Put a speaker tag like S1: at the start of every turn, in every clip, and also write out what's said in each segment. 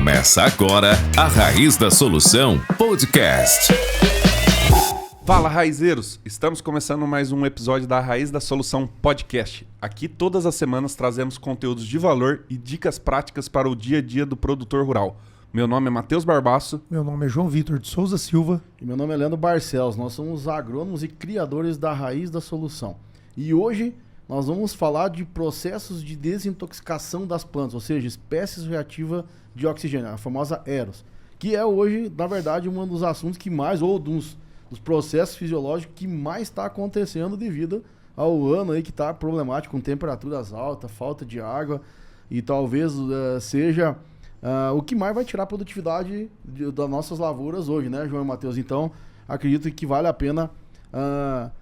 S1: Começa agora a Raiz da Solução Podcast.
S2: Fala, raizeiros! Estamos começando mais um episódio da Raiz da Solução Podcast. Aqui todas as semanas trazemos conteúdos de valor e dicas práticas para o dia a dia do produtor rural. Meu nome é Matheus Barbaço.
S3: Meu nome é João Vitor de Souza Silva.
S4: E meu nome é Leandro Barcelos. Nós somos agrônomos e criadores da Raiz da Solução. E hoje nós vamos falar de processos de desintoxicação das plantas, ou seja, espécies reativas de oxigênio, a famosa EROS, que é hoje, na verdade, um dos assuntos que mais, ou dos processos fisiológicos que mais está acontecendo devido ao ano aí que está problemático, com temperaturas altas, falta de água, e talvez seja o que mais vai tirar a produtividade das nossas lavouras hoje, né, João e Matheus? Então, acredito que vale a pena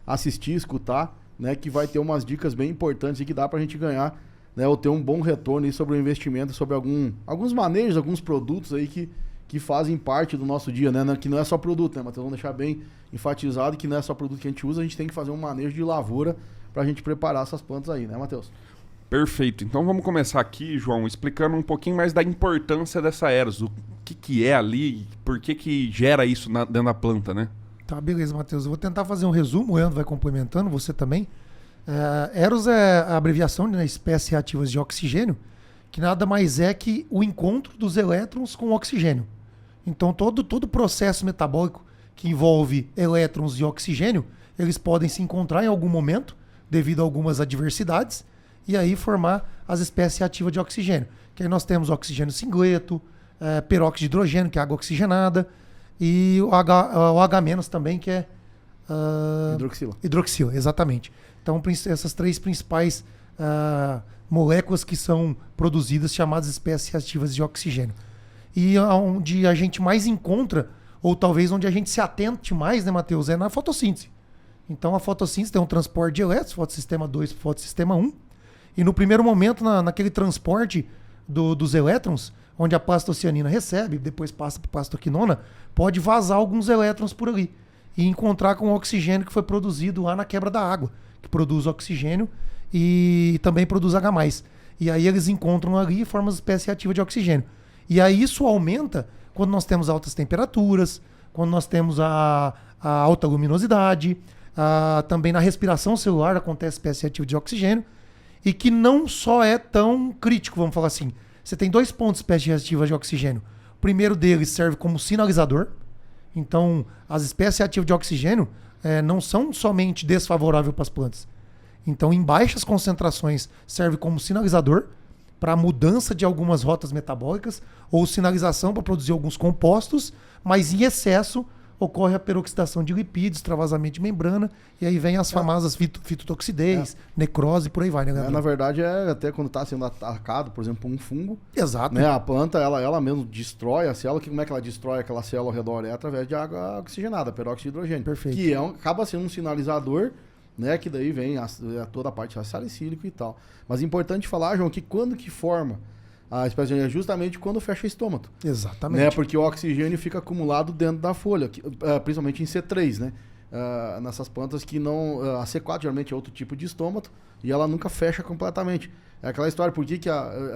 S4: assistir, escutar, né, que vai ter umas dicas bem importantes e que dá para a gente ganhar, né, ou ter um bom retorno aí sobre o investimento, sobre alguns manejos, alguns produtos aí que fazem parte do nosso dia, né? Que não é só produto, né, Matheus? Vamos deixar bem enfatizado que não é só produto que a gente usa, a gente tem que fazer um manejo de lavoura para a gente preparar essas plantas aí, né, Matheus?
S2: Perfeito. Então vamos começar aqui, João, explicando um pouquinho mais da importância dessa EROS, o que é ali, por que gera isso dentro da planta, né?
S3: Tá, beleza, Matheus. Eu vou tentar fazer um resumo, o Leandro vai complementando, você também. EROS é a abreviação de espécies reativas de oxigênio, que nada mais é que o encontro dos elétrons com o oxigênio. Então todo processo metabólico que envolve elétrons e oxigênio, eles podem se encontrar em algum momento, devido a algumas adversidades, e aí formar as espécies reativas de oxigênio. Que aí nós temos oxigênio singleto, peróxido de hidrogênio, que é água oxigenada, e o H- também, que é hidroxila, exatamente. Então essas três principais moléculas que são produzidas, chamadas espécies reativas de oxigênio. E onde a gente mais encontra, ou talvez onde a gente se atente mais, né, Matheus, é na fotossíntese. Então a fotossíntese tem um transporte de elétrons, fotossistema 2 para fotossistema 1, e no primeiro momento, naquele transporte dos elétrons, onde a plastocianina recebe, depois passa para a plastoquinona, pode vazar alguns elétrons por ali e encontrar com o oxigênio que foi produzido lá na quebra da água, que produz oxigênio e também produz H+. E aí eles encontram ali e formam as espécies reativas de oxigênio. E aí isso aumenta quando nós temos altas temperaturas, quando nós temos a alta luminosidade, também na respiração celular acontece espécie reativa de oxigênio, e que não só é tão crítico, vamos falar assim. Você tem dois pontos de espécies reativas de oxigênio. O primeiro deles serve como sinalizador. Então, as espécies reativas de oxigênio não são somente desfavoráveis para as plantas. Então, em baixas concentrações, serve como sinalizador para a mudança de algumas rotas metabólicas ou sinalização para produzir alguns compostos, mas em excesso ocorre a peroxidação de lipídios, extravasamento de membrana, e aí vem as famosas fitotoxidez, necrose, por aí vai, né, Leandro?
S4: Na verdade, até quando está sendo atacado, por exemplo, por um fungo.
S3: Exato.
S4: Né, a planta, ela mesmo destrói a célula. Como é que ela destrói aquela célula ao redor? É através de água oxigenada, peróxido de hidrogênio.
S3: Perfeito.
S4: Que acaba sendo um sinalizador, né, que daí vem toda a parte salicílica e tal. Mas é importante falar, João, que quando que forma a espécie é justamente quando fecha o estômago.
S3: Exatamente.
S4: Né? Porque o oxigênio fica acumulado dentro da folha, principalmente em C3, né? Nessas plantas que não... a C4 geralmente é outro tipo de estômago e ela nunca fecha completamente. É aquela história, por que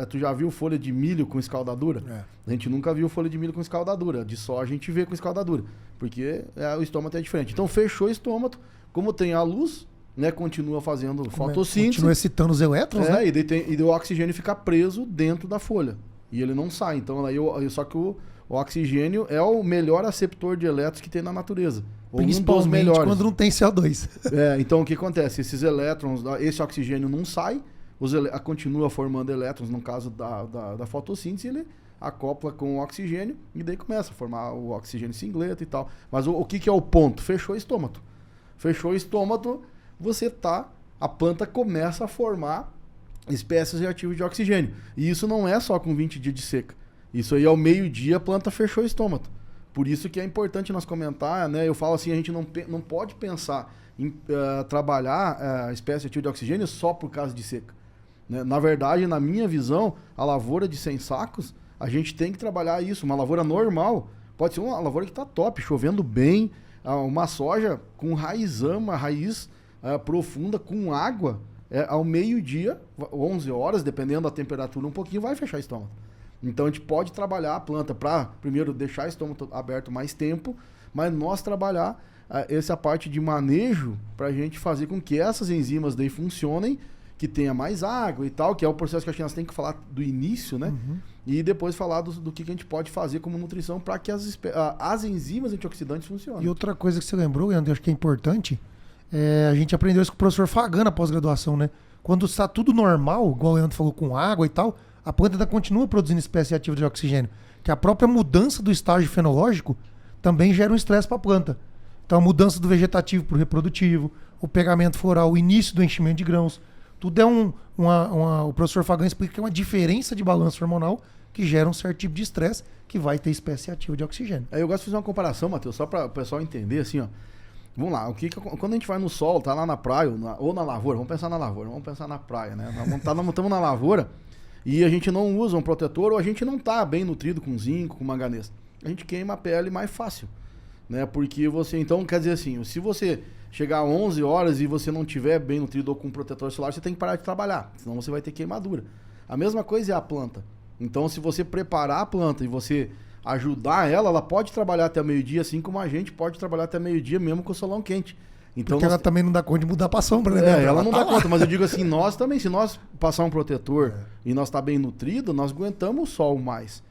S4: tu já viu folha de milho com escaldadura? A gente nunca viu folha de milho com escaldadura. De soja a gente vê com escaldadura, porque o estômago é diferente. Então fechou o estômago, como tem a luz, né, continua fazendo fotossíntese.
S3: Continua excitando os elétrons, né?
S4: E o oxigênio fica preso dentro da folha. E ele não sai. Então, só que o oxigênio é o melhor aceptor de elétrons que tem na natureza.
S3: Principalmente quando não tem CO2.
S4: Então, o que acontece? Esses elétrons, esse oxigênio não sai, continua formando elétrons, no caso da fotossíntese, ele acopla com o oxigênio e daí começa a formar o oxigênio singleto e tal. Mas o que é o ponto? Fechou o estômago. Fechou o estômago, a planta começa a formar espécies reativas de oxigênio. E isso não é só com 20 dias de seca. Isso aí ao meio-dia a planta fechou o estômago. Por isso que é importante nós comentar, né? Eu falo assim, a gente não pode pensar em trabalhar a espécie reativa de oxigênio só por causa de seca. Né? Na verdade, na minha visão, a lavoura de 100 sacos, a gente tem que trabalhar isso. Uma lavoura normal, pode ser uma lavoura que está top, chovendo bem, uma soja com raiz profunda, com água, ao meio-dia, 11 horas, dependendo da temperatura um pouquinho, vai fechar o estômago. Então a gente pode trabalhar a planta para, primeiro, deixar o estômago aberto mais tempo, mas nós trabalhar essa parte de manejo para a gente fazer com que essas enzimas daí funcionem, que tenha mais água e tal, que é o processo que acho que nós temos que falar do início, né? E depois falar do que a gente pode fazer como nutrição para que as enzimas antioxidantes funcionem.
S3: E outra coisa que você lembrou, Leandro, eu acho que é importante, a gente aprendeu isso com o professor Fagan na pós-graduação, né? Quando está tudo normal, igual o Leandro falou, com água e tal, a planta ainda continua produzindo espécie ativa de oxigênio. Que a própria mudança do estágio fenológico também gera um estresse para a planta. Então a mudança do vegetativo para o reprodutivo, o pegamento floral, o início do enchimento de grãos, tudo é o professor Fagan explica que é uma diferença de balanço hormonal que gera um certo tipo de estresse que vai ter espécie ativa de oxigênio.
S4: Eu gosto de fazer uma comparação, Matheus, só para o pessoal entender, assim, ó. Vamos lá, quando a gente vai no sol, tá lá na praia ou na lavoura, vamos pensar na lavoura, vamos pensar na praia, né? Nós estamos na lavoura e a gente não usa um protetor ou a gente não tá bem nutrido com zinco, com manganês. A gente queima a pele mais fácil, né? Porque você, então, quer dizer assim, se você chegar a 11 horas e você não tiver bem nutrido ou com protetor solar, você tem que parar de trabalhar, senão você vai ter queimadura. A mesma coisa é a planta. Então, se você preparar a planta e você ajudar ela pode trabalhar até meio-dia, assim como a gente pode trabalhar até meio-dia mesmo com o solão quente. Então,
S3: porque ela também não dá conta de mudar pra sombra, né?
S4: Ela não dá conta, mas eu digo assim, nós também, se nós passar um protetor e nós tá bem nutrido, nós aguentamos o sol mais.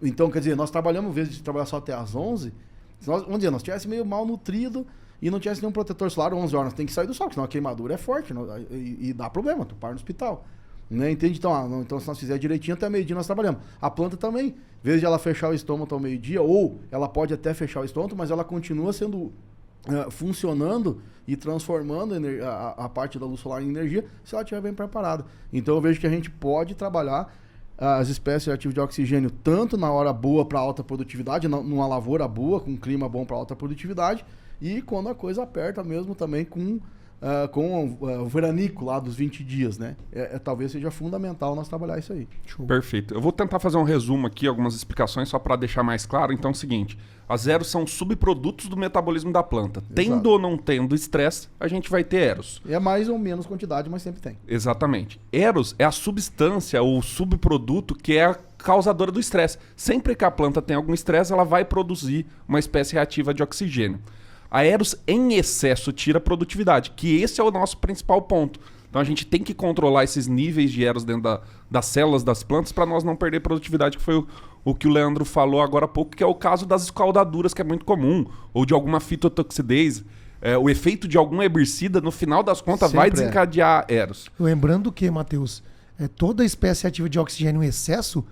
S4: Então, quer dizer, nós trabalhamos, em vez de trabalhar só até as 11, vamos dizer, nós estivéssemos meio mal nutrido e não tivesse nenhum protetor solar 11 horas, nós tem que sair do sol, porque senão a queimadura é forte e dá problema, tu para no hospital. Né? Entende? Então, se nós fizermos direitinho, até meio-dia nós trabalhamos. A planta também, em vez de ela fechar o estômago até o meio-dia, ou ela pode até fechar o estômago, mas ela continua sendo funcionando e transformando a parte da luz solar em energia, se ela estiver bem preparada. Então eu vejo que a gente pode trabalhar as espécies ativas de oxigênio tanto na hora boa para alta produtividade, numa lavoura boa, com um clima bom para alta produtividade, e quando a coisa aperta mesmo também com o veranico lá dos 20 dias, né? Talvez seja fundamental nós trabalhar isso aí.
S3: Show.
S2: Perfeito. Eu vou tentar fazer um resumo aqui, algumas explicações só para deixar mais claro. Então é o seguinte, as eros são subprodutos do metabolismo da planta.
S4: Exato.
S2: Tendo ou não tendo estresse, a gente vai ter eros.
S4: É mais ou menos quantidade, mas sempre tem.
S2: Exatamente. Eros é a substância ou subproduto que é a causadora do estresse. Sempre que a planta tem algum estresse, ela vai produzir uma espécie reativa de oxigênio. A eros em excesso tira produtividade, que esse é o nosso principal ponto. Então a gente tem que controlar esses níveis de eros dentro das células das plantas para nós não perder produtividade, que foi o que o Leandro falou agora há pouco, que é o caso das escaldaduras, que é muito comum, ou de alguma fitotoxidase. O efeito de algum herbicida, no final das contas,
S4: Sempre
S2: vai desencadear eros.
S3: Lembrando que, Matheus, toda espécie ativa de oxigênio em excesso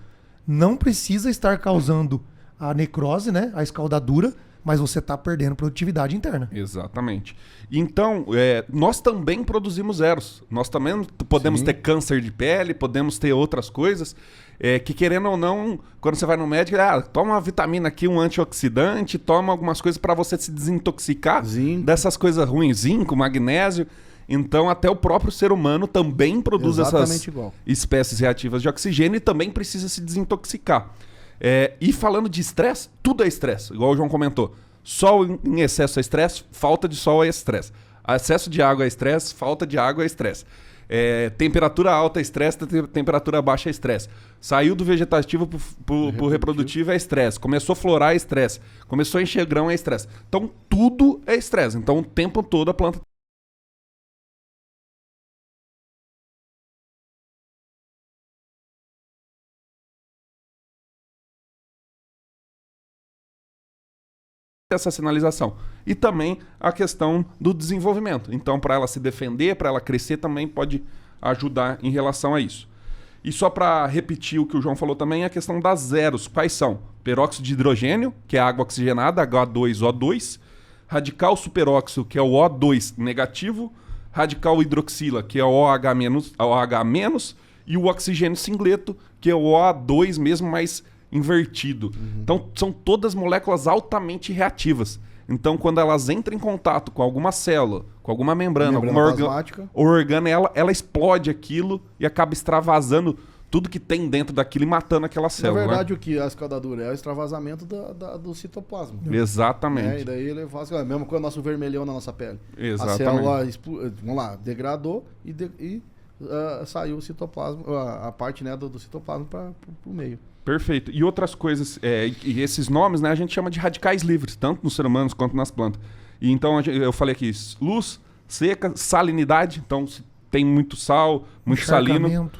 S3: não precisa estar causando a necrose, né, a escaldadura, mas você está perdendo produtividade interna.
S2: Exatamente. Então, nós também produzimos eros. Nós também podemos ter câncer de pele, podemos ter outras coisas, que querendo ou não, quando você vai no médico, toma uma vitamina aqui, um antioxidante, toma algumas coisas para você se desintoxicar dessas coisas ruins, zinco, magnésio. Então, até o próprio ser humano também produz essas espécies reativas de oxigênio e também precisa se desintoxicar. E falando de estresse, tudo é estresse, igual o João comentou. Sol em excesso é estresse, falta de sol é estresse. Excesso de água é estresse, falta de água é estresse. Temperatura alta é estresse, temperatura baixa é estresse. Saiu do vegetativo pro reprodutivo é estresse. Começou a florar é estresse. Começou a encher grão é estresse. Então tudo é estresse. Então o tempo todo a planta essa sinalização. E também a questão do desenvolvimento. Então, para ela se defender, para ela crescer, também pode ajudar em relação a isso. E só para repetir o que o João falou também, a questão das eros. Quais são? Peróxido de hidrogênio, que é a água oxigenada, H2O2. Radical superóxido, que é o O2 negativo. Radical hidroxila, que é o OH-. E o oxigênio singleto, que é o OH2 mesmo, mas invertido. Então, são todas moléculas altamente reativas. Então, quando elas entram em contato com alguma célula, com alguma membrana, alguma organo, ela explode aquilo e acaba extravasando tudo que tem dentro daquilo e matando aquela célula.
S4: Na verdade, o que é a escaldadura? É o extravasamento do citoplasma.
S2: Exatamente.
S4: E daí ele faz mesmo com o nosso vermelhão na nossa pele.
S2: Exatamente.
S4: A célula, vamos lá, degradou e saiu o citoplasma, a parte, né, do citoplasma para o meio.
S2: Perfeito. E outras coisas, e esses nomes, né, a gente chama de radicais livres, tanto nos seres humanos quanto nas plantas. E então eu falei aqui, luz, seca, salinidade, então se tem muito sal, muito salino.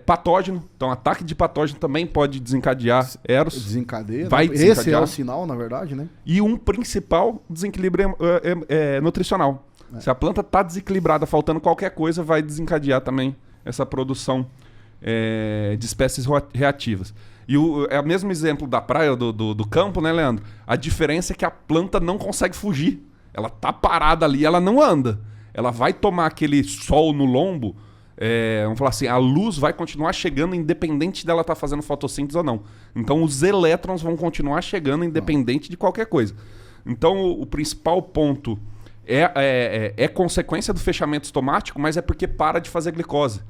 S2: Patógeno, então ataque de patógeno também pode desencadear eros.
S4: Desencadeia.
S2: Vai
S4: desencadear. Esse é
S2: desencadear.
S4: o sinal, na verdade, né?
S2: E um principal desequilíbrio nutricional. Se a planta está desequilibrada, faltando qualquer coisa, vai desencadear também essa produção de espécies reativas. E é o mesmo exemplo da praia, do campo, né, Leandro? A diferença é que a planta não consegue fugir. Ela tá parada ali, ela não anda. Ela vai tomar aquele sol no lombo, vamos falar assim, a luz vai continuar chegando independente dela estar fazendo fotossíntese ou não. Então os elétrons vão continuar chegando independente de qualquer coisa. Então o principal ponto é consequência do fechamento estomático, mas é porque para de fazer glicose.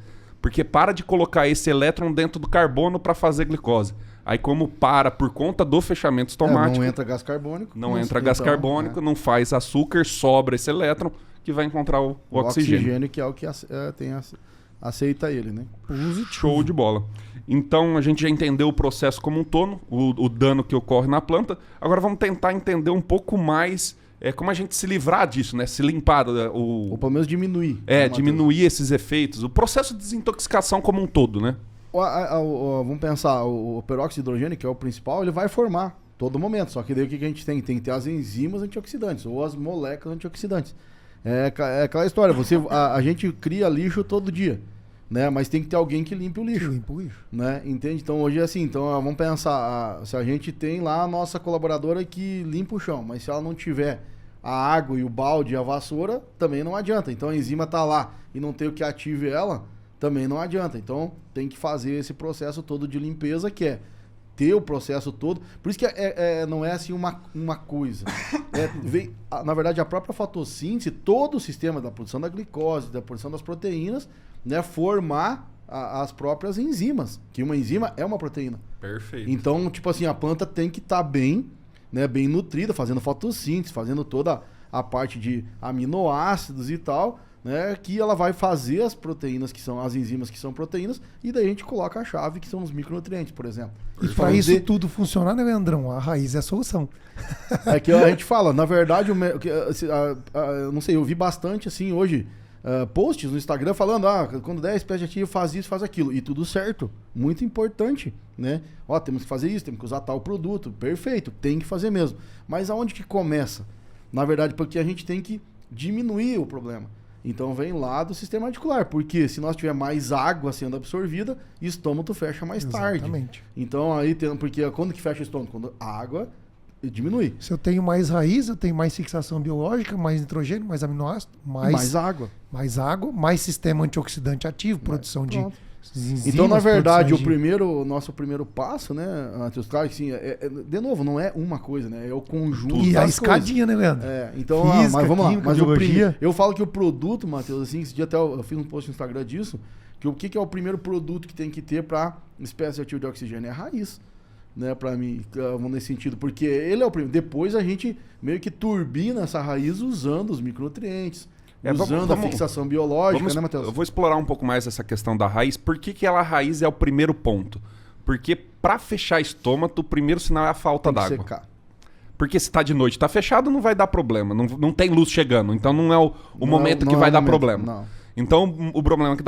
S2: Porque para de colocar esse elétron dentro do carbono para fazer glicose. Aí como por conta do fechamento estomático...
S4: não entra gás carbônico.
S2: Não entra gás carbônico, não faz açúcar, sobra esse elétron que vai encontrar o oxigênio.
S4: O oxigênio que é o que aceita ele, né?
S2: Show de bola. Então a gente já entendeu o processo como um todo, o dano que ocorre na planta. Agora vamos tentar entender um pouco mais como a gente se livrar disso, né? Se limpar.
S4: Ou pelo menos diminuir.
S2: Diminuir esses efeitos. O processo de desintoxicação como um todo, né?
S4: Vamos pensar, o peróxido de hidrogênio, que é o principal, ele vai formar todo momento. Só que daí o que a gente tem? Tem que ter as enzimas antioxidantes ou as moléculas antioxidantes. É aquela história, a gente cria lixo todo dia, né? Mas tem que ter alguém que limpe o lixo.
S3: Limpa o lixo.
S4: Né? Entende? Então hoje é assim, vamos pensar, se a gente tem lá a nossa colaboradora que limpa o chão, mas se ela não tiver a água e o balde e a vassoura, também não adianta. Então a enzima tá lá e não tem o que ative ela, também não adianta. Então tem que fazer esse processo todo de limpeza, que é ter o processo todo. Por isso que não é assim uma coisa. Na verdade, a própria fotossíntese, todo o sistema da produção da glicose, da produção das proteínas, né, formar as próprias enzimas. Que uma enzima é uma proteína.
S2: Perfeito.
S4: Então, tipo assim, a planta tem que estar bem, né, bem nutrida, fazendo fotossíntese, fazendo toda a parte de aminoácidos e tal, né, que ela vai fazer as proteínas, que são as enzimas que são proteínas, e daí a gente coloca a chave, que são os micronutrientes, por exemplo.
S3: E para isso tudo funcionar, né, Leandrão? A raiz é a solução.
S4: É que a gente fala, na verdade, não sei, eu vi bastante assim hoje, posts no Instagram falando, quando der espécie ativa faz isso, faz aquilo, e tudo certo, muito importante, né? Temos que fazer isso, temos que usar tal produto, perfeito, tem que fazer mesmo. Mas aonde que começa? Na verdade, porque a gente tem que diminuir o problema. Então vem lá do sistema radicular, porque se nós tiver mais água sendo absorvida, o estômago fecha mais tarde. Então aí porque quando que fecha o estômago? Quando a água diminui.
S3: Se eu tenho mais raiz, eu tenho mais fixação biológica, mais nitrogênio, mais aminoácido, mais água. Mais água, mais sistema antioxidante ativo, produção de enzimas.
S4: Então, na verdade, nosso primeiro passo, né, Matheus, claro que sim, de novo, não é uma coisa, né? É o conjunto.
S3: E a escadinha, né, Leandro?
S4: Então,
S3: física,
S4: mas vamos
S3: química,
S4: lá. Mas
S3: eu
S4: falo que o produto, Matheus, assim, esse dia até eu fiz um post no Instagram disso, que o que é o primeiro produto que tem que ter para espécie ativa de oxigênio? É a raiz. Né, para mim, nesse sentido, porque ele é o primeiro. Depois a gente meio que turbina essa raiz usando os micronutrientes, usando a fixação biológica, né, Matheus?
S2: Eu vou explorar um pouco mais essa questão da raiz. Por que a raiz é o primeiro ponto? Porque para fechar estômago, o primeiro sinal é a falta d'água.
S4: Secar.
S2: Porque se tá de noite, tá fechado, não vai dar problema. Não tem luz chegando. Então não é o momento que vai dar problema.
S4: Não.
S2: Então o problema que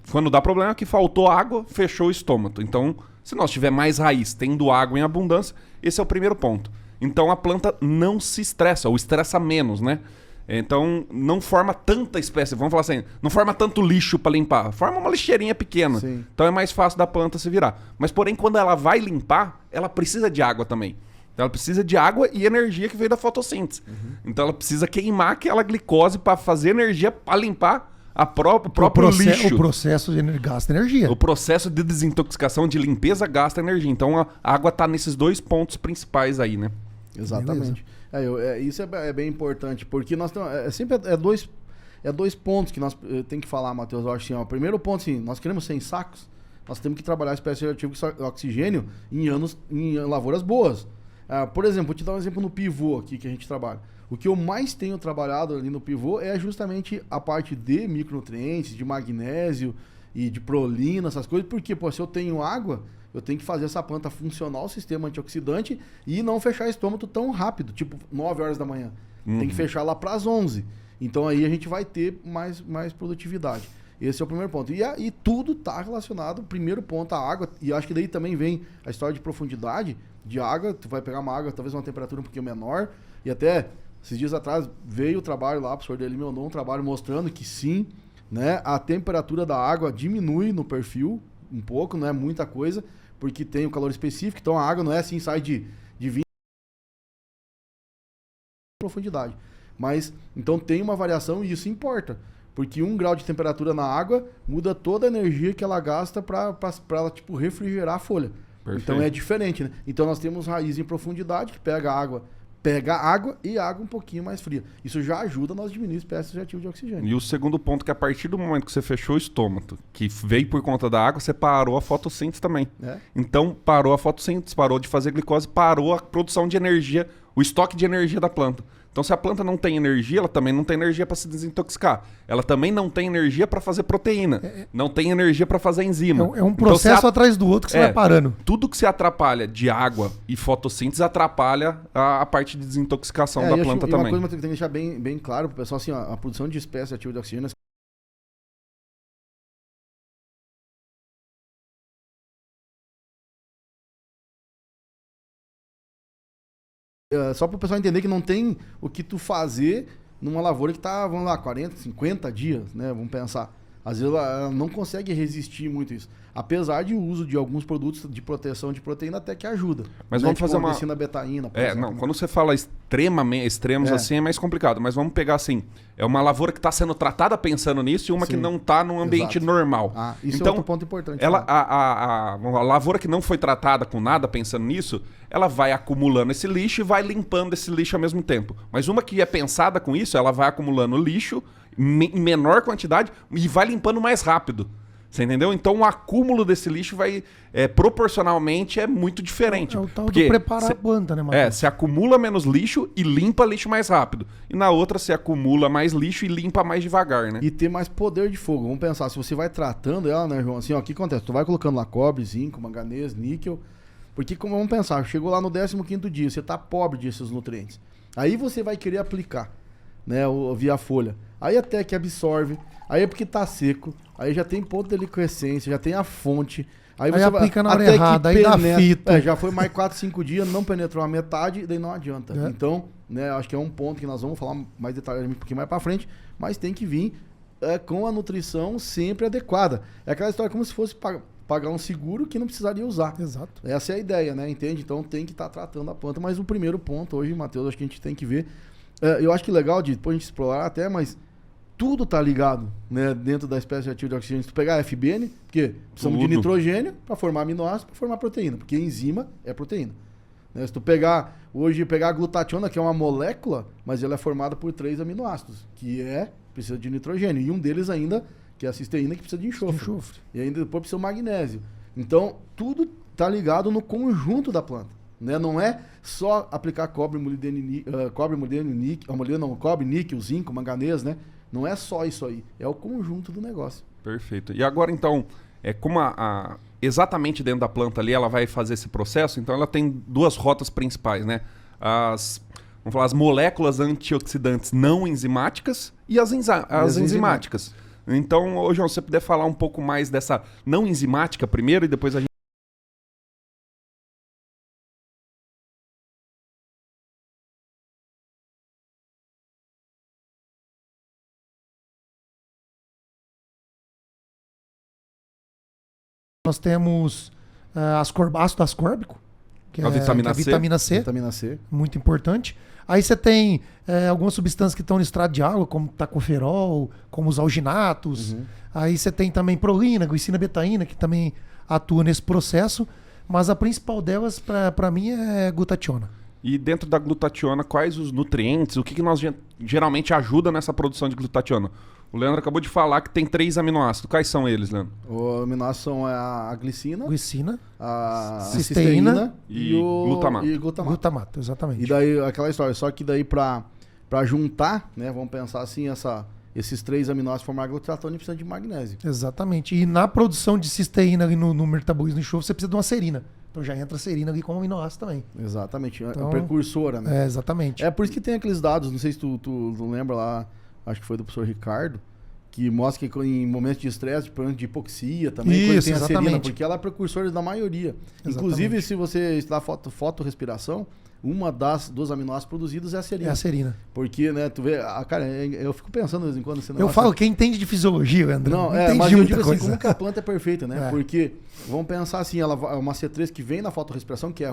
S2: quando dá problema é que faltou água, fechou o estômago. Então, se nós tiver mais raiz, tendo água em abundância, esse é o primeiro ponto. Então a planta não se estressa, ou estressa menos, né? Então não forma tanta espécie, vamos falar assim, não forma tanto lixo para limpar, forma uma lixeirinha pequena.
S4: Sim.
S2: Então é mais fácil da planta se virar. Mas porém, quando ela vai limpar, ela precisa de água também. Então, ela precisa de água e energia que veio da fotossíntese. Então ela precisa queimar aquela glicose para fazer energia para limpar o próprio lixo.
S3: O processo gasta energia.
S2: O processo de desintoxicação, de limpeza, gasta energia. Então a água está nesses dois pontos principais aí, né?
S4: Exatamente. Isso é bem importante, porque nós temos, sempre dois pontos que nós tem que falar, Matheus. Eu acho assim, ó, primeiro ponto, assim, nós queremos 100 sacos, nós temos que trabalhar a espécie ativa de oxigênio em lavouras boas. Por exemplo, vou te dar um exemplo no pivô aqui que a gente trabalha. O que eu mais tenho trabalhado ali no pivô é justamente a parte de micronutrientes, de magnésio e de prolina, essas coisas, porque, pô, se eu tenho água, eu tenho que fazer essa planta funcionar o sistema antioxidante e não fechar o estômago tão rápido, tipo 9 horas da manhã. Tem que fechar lá para as 11. Então aí a gente vai ter mais produtividade. Esse é o primeiro ponto. E tudo está relacionado, primeiro ponto, a água. E acho que daí também vem a história de profundidade de água. Tu vai pegar uma água, talvez uma temperatura um pouquinho menor. E até, esses dias atrás, veio o trabalho lá, o professor dele me mandou um trabalho mostrando que sim, né, a temperatura da água diminui no perfil um pouco, não é muita coisa, porque tem o calor específico. Então a água não é assim, sai de 20 profundidade. Mas, então tem uma variação e isso importa. Porque 1 grau de temperatura na água muda toda a energia que ela gasta para ela, tipo, refrigerar a folha. Perfeito. Então é diferente, né? Então nós temos raiz em profundidade, que pega água e água um pouquinho mais fria. Isso já ajuda nós a diminuir espécies reativas de oxigênio.
S2: E o segundo ponto, que a partir do momento que você fechou o estômago, que veio por conta da água, você parou a fotossíntese também. Então parou a fotossíntese, parou de fazer glicose, parou a produção de energia, o estoque de energia da planta. Então, se a planta não tem energia, ela também não tem energia para se desintoxicar. Ela também não tem energia para fazer proteína. Não tem energia para fazer enzima.
S3: É um processo então, atrás do outro que você vai parando.
S2: Tudo que se atrapalha de água e fotossíntese atrapalha a parte de desintoxicação da planta também.
S4: Uma coisa que tem que deixar bem claro para o pessoal, assim, ó, a produção de espécies ativas de oxigênio só para o pessoal entender que não tem o que tu fazer numa lavoura que tá, vamos lá, 40, 50 dias, né? Vamos pensar. Às vezes ela não consegue resistir muito isso. Apesar de o uso de alguns produtos de proteção de proteína até que ajuda.
S2: Mas
S4: né?
S2: vamos fazer uma...
S4: betaína, por
S2: exemplo. Não, quando você fala extremos assim é mais complicado. Mas vamos pegar assim, é uma lavoura que está sendo tratada pensando nisso e uma que não está num ambiente normal.
S4: Isso
S2: então,
S4: é outro ponto importante.
S2: A lavoura que não foi tratada com nada pensando nisso, ela vai acumulando esse lixo e vai limpando esse lixo ao mesmo tempo. Mas uma que é pensada com isso, ela vai acumulando lixo em menor quantidade e vai limpando mais rápido. Você entendeu? Então o acúmulo desse lixo vai proporcionalmente é muito diferente.
S3: É o tal de preparar a planta, né, Matheus?
S2: Você acumula menos lixo e limpa lixo mais rápido. E na outra você acumula mais lixo e limpa mais devagar, né?
S4: E ter mais poder de fogo. Vamos pensar, se você vai tratando ela, né, João? Assim, ó, o que acontece? Tu vai colocando lá cobre, zinco, manganês, níquel. Porque, como vamos pensar, chegou lá no 15º dia, você tá pobre desses nutrientes. Aí você vai querer aplicar, né, via folha. Aí até que absorve, aí é porque tá seco, aí já tem ponto de liquescência, já tem a fonte. Aí você
S3: aplica na hora errada, aí dá fita.
S4: Já foi mais 4, 5 dias, não penetrou a metade, daí não adianta. Então, né, acho que é um ponto que nós vamos falar mais detalhadamente um pouquinho mais pra frente, mas tem que vir com a nutrição sempre adequada. É aquela história como se fosse pagar um seguro que não precisaria usar.
S3: Exato.
S4: Essa é a ideia, né? Entende? Então tem que estar tratando a planta. Mas o primeiro ponto hoje, Matheus, acho que a gente tem que ver. Eu acho que legal de depois a gente explorar até, mas tudo tá ligado, né, dentro da espécie ativa de oxigênio. Se tu pegar FBN, porque precisamos de nitrogênio para formar aminoácidos, para formar proteína, porque enzima é proteína. Né? Se tu pegar a glutationa, que é uma molécula, mas ela é formada por 3 aminoácidos, que precisa de nitrogênio, e um deles ainda, que é a cisteína, que precisa de enxofre. E ainda depois precisa de magnésio. Então, tudo tá ligado no conjunto da planta. Né? Não é só aplicar cobre, níquel, zinco, manganês, né? Não é só isso aí, é o conjunto do negócio.
S2: Perfeito. E agora, então, como exatamente dentro da planta ali ela vai fazer esse processo, então ela tem 2 rotas principais, né? Vamos falar, as moléculas antioxidantes não enzimáticas e as enzimáticas. Então, ô João, se você puder falar um pouco mais dessa não enzimática primeiro e depois a gente...
S3: Nós temos ácido ascórbico, que é a vitamina C.
S4: Vitamina C.
S3: Muito importante. Aí você tem algumas substâncias que estão no extrato de água, como tacoferol, como os alginatos. Aí você tem também prolina, glicina, betaína, que também atua nesse processo. Mas a principal delas, para mim, é glutationa.
S2: E dentro da glutationa, quais os nutrientes, o que nós geralmente ajuda nessa produção de glutationa? O Leandro acabou de falar que tem 3 aminoácidos. Quais são eles, Leandro?
S4: Os aminoácidos são a glicina, a
S3: cisteína
S2: e glutamato.
S3: Glutamato, exatamente.
S4: E daí, aquela história, só que daí para para juntar, né? Vamos pensar assim, esses 3 aminoácidos formar glutationa, precisa de magnésio.
S3: Exatamente. E na produção de cisteína ali no metabolismo do enxofre, você precisa de uma serina. Então já entra a serina ali como aminoácido também.
S4: Exatamente.
S3: Então,
S4: a precursora, né?
S3: Exatamente.
S4: É por isso que tem aqueles dados, não sei se tu lembra lá, acho que foi do professor Ricardo, que mostra que em momentos de estresse, de hipoxia também,
S3: Isso,
S4: tem a serina,
S3: exatamente.
S4: porque ela é precursora da maioria.
S3: Exatamente.
S4: Inclusive, se você estudar fotorrespiração, uma dos aminoácidos produzidos é a serina.
S3: É a serina.
S4: Porque, né, tu vê, cara, eu fico pensando de vez em quando...
S3: Eu falo, quem entende de fisiologia, André,
S4: não
S3: entende
S4: mas
S3: de
S4: eu
S3: muita
S4: digo assim,
S3: coisa.
S4: como que a planta é perfeita, né?
S3: É.
S4: Porque, vamos pensar assim, ela é uma C3 que vem na fotorrespiração, que é...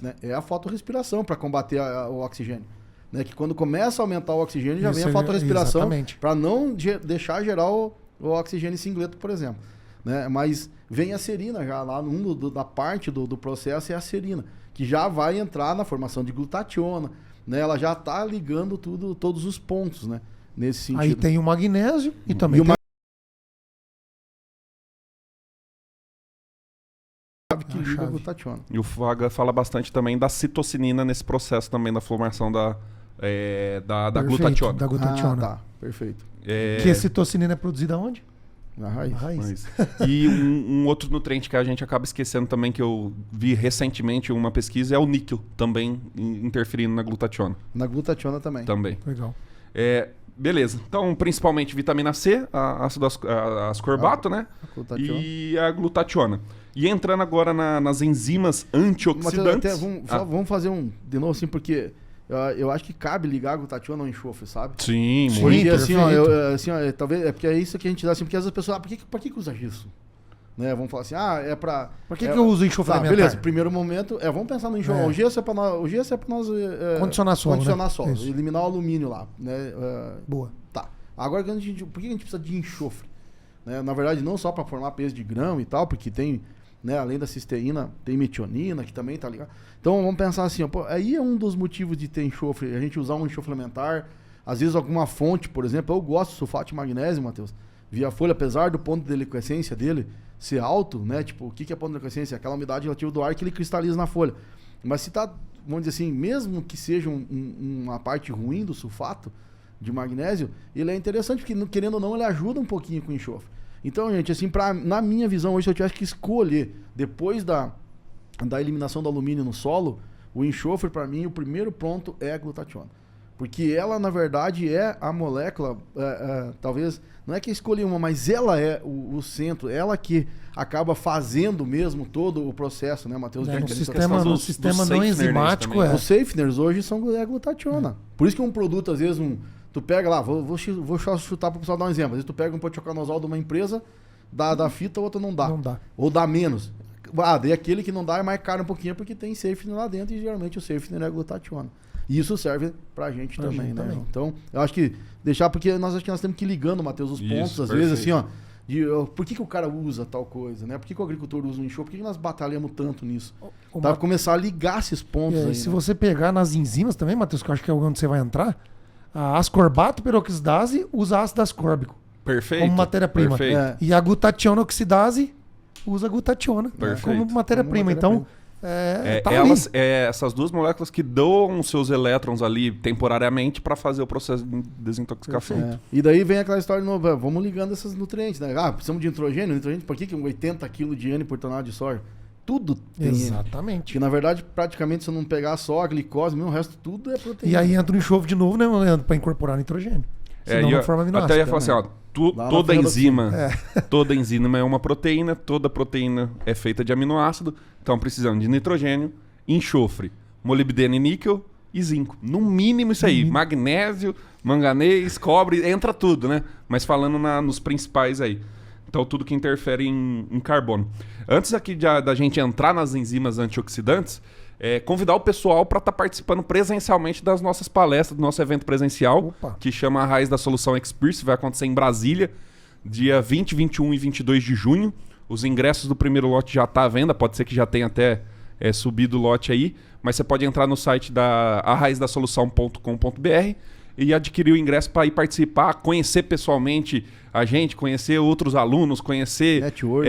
S4: Né? É a fotorrespiração para combater o oxigênio. Né? Que quando começa a aumentar o oxigênio, já vem a fotorrespiração para não deixar gerar o oxigênio singleto, por exemplo. Né? Mas vem a serina já lá, da parte do processo é a serina, que já vai entrar na formação de glutationa. Né? Ela já está ligando todos os pontos, né? Nesse sentido.
S3: Aí tem o magnésio e também tem
S4: que liga a glutationa.
S2: E o Faga fala bastante também da citocinina nesse processo também da formação da glutationa.
S3: Da glutationa.
S4: Tá, perfeito.
S3: Que a citocinina é produzida onde?
S4: Na raiz.
S3: Na raiz.
S2: E um outro nutriente que a gente acaba esquecendo também, que eu vi recentemente uma pesquisa, é o níquel, também interferindo na glutationa.
S4: Na glutationa também.
S3: Legal.
S2: Beleza. Então, principalmente vitamina C, ácido ascorbato, né? E a glutationa. E entrando agora nas enzimas antioxidantes...
S4: Vamos fazer de novo assim, porque eu acho que cabe ligar a glutationa ao enxofre, sabe?
S2: Sim, muito.
S4: Porque assim, talvez é porque é isso que a gente dá assim, porque às vezes as pessoas, por que usa isso? Né? Vamos falar assim, é pra...
S3: Por que eu uso enxofre alimentar?
S4: Beleza, primeiro momento, vamos pensar no enxofre. O gesso é pra nós
S3: condicionar solo,
S4: condicionar
S3: né?
S4: solo,
S3: Isso.
S4: eliminar o alumínio lá. Né?
S3: Boa.
S4: Tá. Agora, por que a gente precisa de enxofre? Né? Na verdade, não só para formar peso de grão e tal, porque tem, né, além da cisteína, tem metionina, que também tá ligado. Então, vamos pensar assim, aí é um dos motivos de ter enxofre, a gente usar um enxofre alimentar, às vezes alguma fonte, por exemplo, eu gosto do sulfato de magnésio, Matheus, via folha, apesar do ponto de deliquescência dele ser alto, né, tipo, o que é ponto de deliquescência? Aquela umidade relativa do ar que ele cristaliza na folha. Mas se tá, vamos dizer assim, mesmo que seja uma parte ruim do sulfato de magnésio, ele é interessante, porque querendo ou não, ele ajuda um pouquinho com o enxofre. Então, gente, assim, na minha visão, hoje, se eu tivesse que escolher, depois da eliminação do alumínio no solo, o enxofre, para mim, o primeiro ponto é a glutationa. Porque ela, na verdade, é a molécula, talvez, não é que escolhi uma, mas ela é o centro, ela que acaba fazendo mesmo todo o processo, né, Matheus?
S3: No sistema não enzimático,
S4: Os safeners hoje são glutationa. Por isso que um produto, às vezes, tu pega lá, vou chutar para o pessoal dar um exemplo. Às vezes tu pega um proteocanosol de uma empresa, dá fita, o outro não dá.
S3: Não dá.
S4: Ou dá menos. Daí aquele que não dá é mais caro um pouquinho, porque tem safener lá dentro e geralmente o safener é glutationa. E isso serve pra gente também, né? Então, eu acho que porque acho que nós temos que ir ligando, Matheus, os pontos, às vezes, assim, ó. Por que o cara usa tal coisa, né? Por que o agricultor usa um enxofre? Por que nós batalhamos tanto nisso? Pra começar a ligar esses pontos aí.
S3: Se
S4: né?
S3: você pegar nas enzimas também, Matheus, que eu acho que é onde você vai entrar, a ascorbato peroxidase usa ácido ascórbico.
S2: Perfeito.
S3: Como matéria-prima. E a glutationa oxidase usa glutationa como matéria-prima. Então,
S2: essas duas moléculas que doam seus elétrons ali temporariamente para fazer o processo de desintoxicação.
S4: E daí vem aquela história de novo, vamos ligando esses nutrientes, né? Precisamos de nitrogênio, por que 80 kg de N por tonelada de soja? Tudo tem
S3: Exatamente.
S4: Porque, na verdade, praticamente, se eu não pegar só a glicose, o resto tudo é proteína.
S3: E aí entra o enxofre de novo, né, Leandro, para incorporar nitrogênio. Senão não forma aminoácido.
S2: Até ia falar assim, toda enzima é uma proteína, toda proteína é feita de aminoácido, então precisamos de nitrogênio, enxofre, molibdeno e níquel e zinco. No mínimo isso aí, magnésio, manganês, cobre, entra tudo, né? Mas falando nos principais aí. Então tudo que interfere em carbono. Antes aqui da gente entrar nas enzimas antioxidantes, convidar o pessoal para estar participando presencialmente das nossas palestras, do nosso evento presencial, que chama a Raiz da Solução Experience, vai acontecer em Brasília, dia 20, 21 e 22 de junho. Os ingressos do primeiro lote já estão à venda, pode ser que já tenha até subido o lote aí, mas você pode entrar no site da arraizdassolução.com.br e adquirir o ingresso para ir participar, conhecer pessoalmente a gente, conhecer outros alunos, conhecer
S4: Network.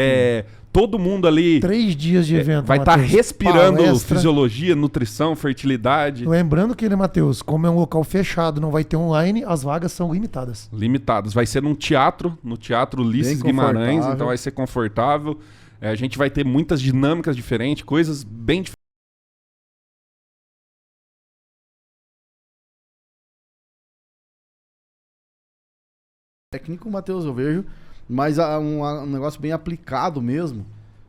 S2: Todo mundo ali.
S3: 3 dias de evento,
S2: Vai estar
S3: Matheus.
S2: respirando
S3: Palestra.
S2: fisiologia, nutrição, fertilidade.
S3: Lembrando que, né, Matheus, como é um local fechado, não vai ter online, as vagas são limitadas.
S2: Limitadas. Vai ser num teatro, no Teatro Ulisses
S4: Bem
S2: Guimarães,
S4: confortável.
S2: então vai ser confortável. A gente vai ter muitas dinâmicas diferentes, coisas bem diferentes.
S4: Técnico, Matheus, eu vejo, mas um negócio bem aplicado mesmo,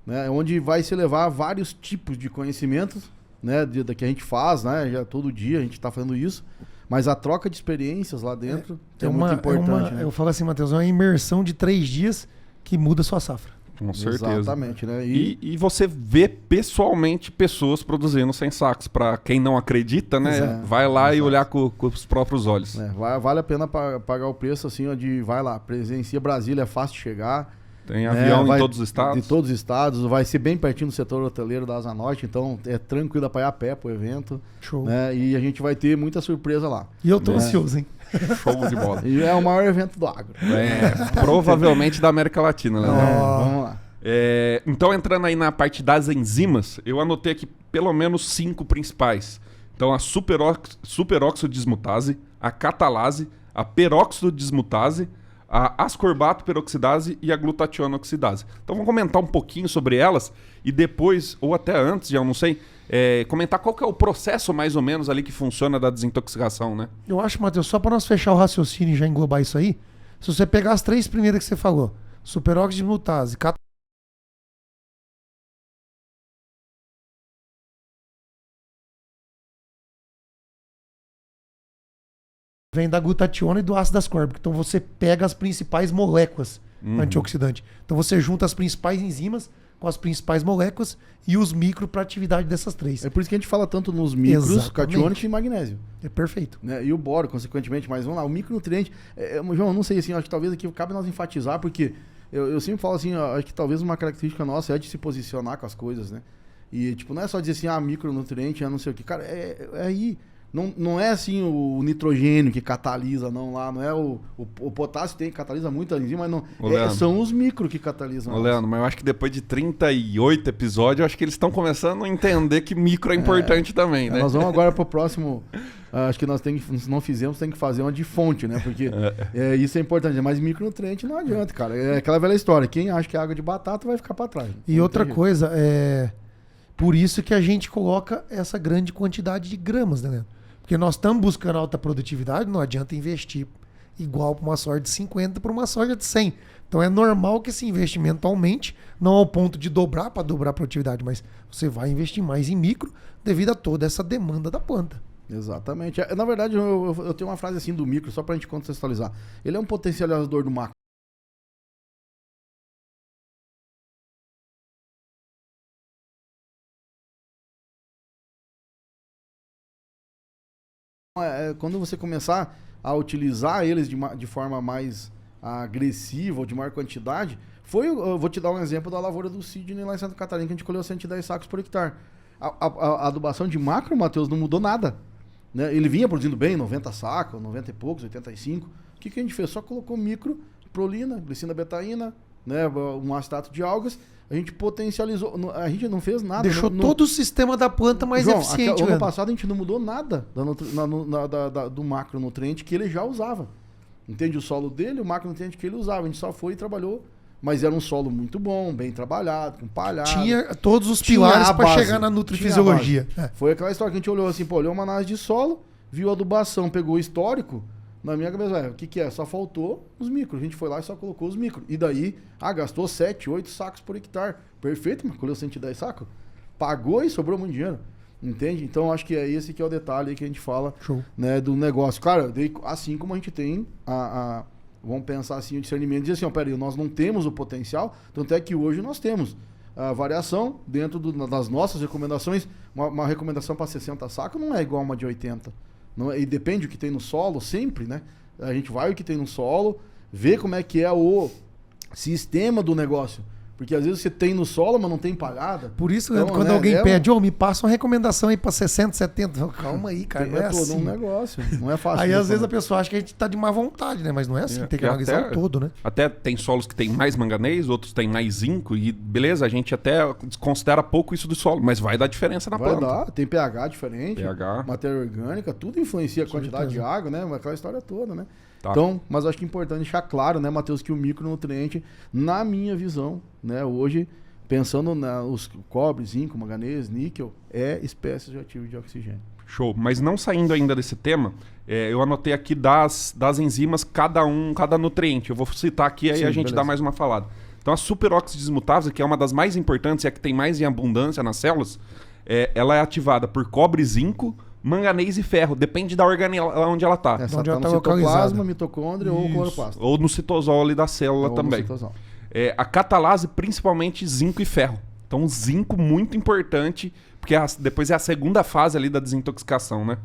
S4: né? Onde vai se levar vários tipos de conhecimentos, né? Que a gente faz, né? Já todo dia a gente está fazendo isso, mas a troca de experiências lá dentro é muito importante, né?
S3: Eu falo assim, Matheus, é uma imersão de 3 dias que muda a sua safra.
S2: Com certeza.
S4: Exatamente, né?
S2: E você vê pessoalmente pessoas produzindo sem sacos. Para quem não acredita, né?
S4: Exato.
S2: Vai lá e
S4: Exato.
S2: olhar com os próprios olhos.
S4: Vale a pena pagar o preço assim, ó, de vai lá, presencia Brasília, é fácil de chegar.
S2: Tem avião
S4: vai
S2: em todos os estados.
S4: De todos os estados, vai ser bem pertinho do setor hoteleiro da Asa Norte, então é tranquilo para ir a pé pro evento.
S3: Show.
S4: Né? E a gente vai ter muita surpresa lá.
S3: E eu tô ansioso, hein?
S2: Show de bola.
S4: E é o maior evento do agro.
S2: Provavelmente da América Latina, né?
S4: Vamos lá.
S2: Então, entrando aí na parte das enzimas, eu anotei aqui pelo menos 5 principais. Então, a superóxido dismutase, a catalase, a peróxido dismutase, a ascorbato peroxidase e a glutationa oxidase. Então, vamos comentar um pouquinho sobre elas e depois, ou até antes, já não sei, comentar qual que é o processo mais ou menos ali que funciona da desintoxicação, né?
S3: Eu acho, Matheus, só para nós fechar o raciocínio e já englobar isso aí, se você pegar as 3 primeiras que você falou, superóxido dismutase, vem da glutationa e do ácido ascórbico. Então você pega as principais moléculas antioxidantes. Então você junta as principais enzimas com as principais moléculas e os micro para atividade dessas 3.
S4: É por isso que a gente fala tanto nos micros,
S3: Exatamente.
S4: catiônico e magnésio.
S3: É perfeito.
S4: Né? E o boro, consequentemente, mas vamos lá, o micronutriente. João, eu não sei assim, acho que talvez aqui cabe nós enfatizar, porque eu sempre falo assim, acho que talvez uma característica nossa é de se posicionar com as coisas, né? E tipo, não é só dizer assim, micronutriente, não sei o que. Cara, aí. Não é assim o nitrogênio que catalisa, não lá. Não é o potássio que catalisa muito a enzima, mas não. São os micro que catalisam.
S2: Ô, Leandro, mas eu acho que depois de 38 episódios, eu acho que eles estão começando a entender que micro é importante também, né?
S4: Nós vamos agora pro próximo. Acho que se não fizemos, tem que fazer uma de fonte, né? Porque isso é importante. Mas micronutriente não adianta, cara. É aquela velha história. Quem acha que é água de batata vai ficar para trás.
S3: E outra coisa, por isso que a gente coloca essa grande quantidade de gramas, né, Leandro? Porque nós estamos buscando alta produtividade, não adianta investir igual para uma soja de 50 para uma soja de 100. Então é normal que esse investimento aumente, não ao ponto de dobrar para dobrar a produtividade, mas você vai investir mais em micro devido a toda essa demanda da planta.
S4: Exatamente. Na verdade, eu tenho uma frase assim do micro, só para a gente contextualizar. Ele é um potencializador do macro. Quando você começar a utilizar eles de forma mais agressiva ou de maior quantidade, eu vou te dar um exemplo da lavoura do Sidney lá em Santa Catarina, que a gente colheu 110 sacos por hectare. A adubação de macro, Matheus, não mudou nada. Né? Ele vinha produzindo bem, 90 sacos, 90 e poucos, 85. O que a gente fez? Só colocou micro, prolina, glicina betaína, né? Um acetato de algas. A gente potencializou, a gente não fez nada.
S3: Deixou todo o sistema da planta mais
S4: João,
S3: eficiente.
S4: Ano passado a gente não mudou nada do macronutriente que ele já usava. Entende? O solo dele, o macronutriente que ele usava. A gente só foi e trabalhou. Mas era um solo muito bom, bem trabalhado, com palhada.
S3: Tinha todos os pilares para chegar na nutrifisiologia.
S4: Foi aquela história que a gente olhou assim, olhou uma análise de solo, viu a adubação, pegou o histórico. Na minha cabeça, o que é? Só faltou os micros. A gente foi lá e só colocou os micros. E daí, gastou 7, 8 sacos por hectare. Perfeito, mas colheu 110 sacos. Pagou e sobrou muito dinheiro. Entende? Então, acho que é esse que é o detalhe aí que a gente fala, né, do negócio. Claro, assim como a gente tem vamos pensar assim, o discernimento e dizer assim, peraí, nós não temos o potencial, tanto é que hoje nós temos a variação dentro das nossas recomendações. Uma recomendação para 60 sacos não é igual a uma de 80. E depende do que tem no solo, sempre, né? A gente vai o que tem no solo, vê como é que é o sistema do negócio. Porque às vezes você tem no solo, mas não tem palhada.
S3: Por isso,
S4: Então,
S3: quando
S4: né,
S3: alguém pede, me passa uma recomendação aí pra 60, 70. Calma aí, cara, não é
S4: todo
S3: assim.
S4: um negócio, não é fácil.
S3: Aí às vezes a pessoa acha que a gente tá de má vontade, né? Mas não é assim, tem que
S2: E
S3: analisar o todo, né?
S2: Até tem solos que tem mais manganês, outros tem mais zinco, e beleza, a gente até considera pouco isso do solo, mas vai dar diferença na
S4: Vai
S2: planta.
S4: dar, tem pH diferente,
S2: pH.
S4: matéria orgânica, tudo influencia a quantidade de água, né? Aquela história toda, né?
S2: Tá.
S4: Então, mas acho que é importante deixar claro, né, Matheus, que o micronutriente, na minha visão, né, hoje, pensando nos cobre, zinco, manganês, níquel, é espécies de ativo de oxigênio.
S2: Show. Mas não saindo ainda desse tema, eu anotei aqui das enzimas, cada nutriente. Eu vou citar aqui, aí
S4: Sim,
S2: a gente
S4: beleza.
S2: dá mais uma falada. Então a superóxido desmutável, que é uma das mais importantes e a que tem mais em abundância nas células, ela é ativada por cobre, zinco, manganês e ferro. Depende da organela onde ela está.
S4: Essa
S3: onde
S4: tá
S3: ela
S4: no
S3: tá localizada.
S4: citoplasma, mitocôndria ou cloroplasto.
S2: Ou no citosol ali da célula
S4: Ou no
S2: também.
S4: citosol.
S2: A catalase, principalmente zinco e ferro. Então, zinco muito importante, porque depois é a segunda fase ali da desintoxicação, né?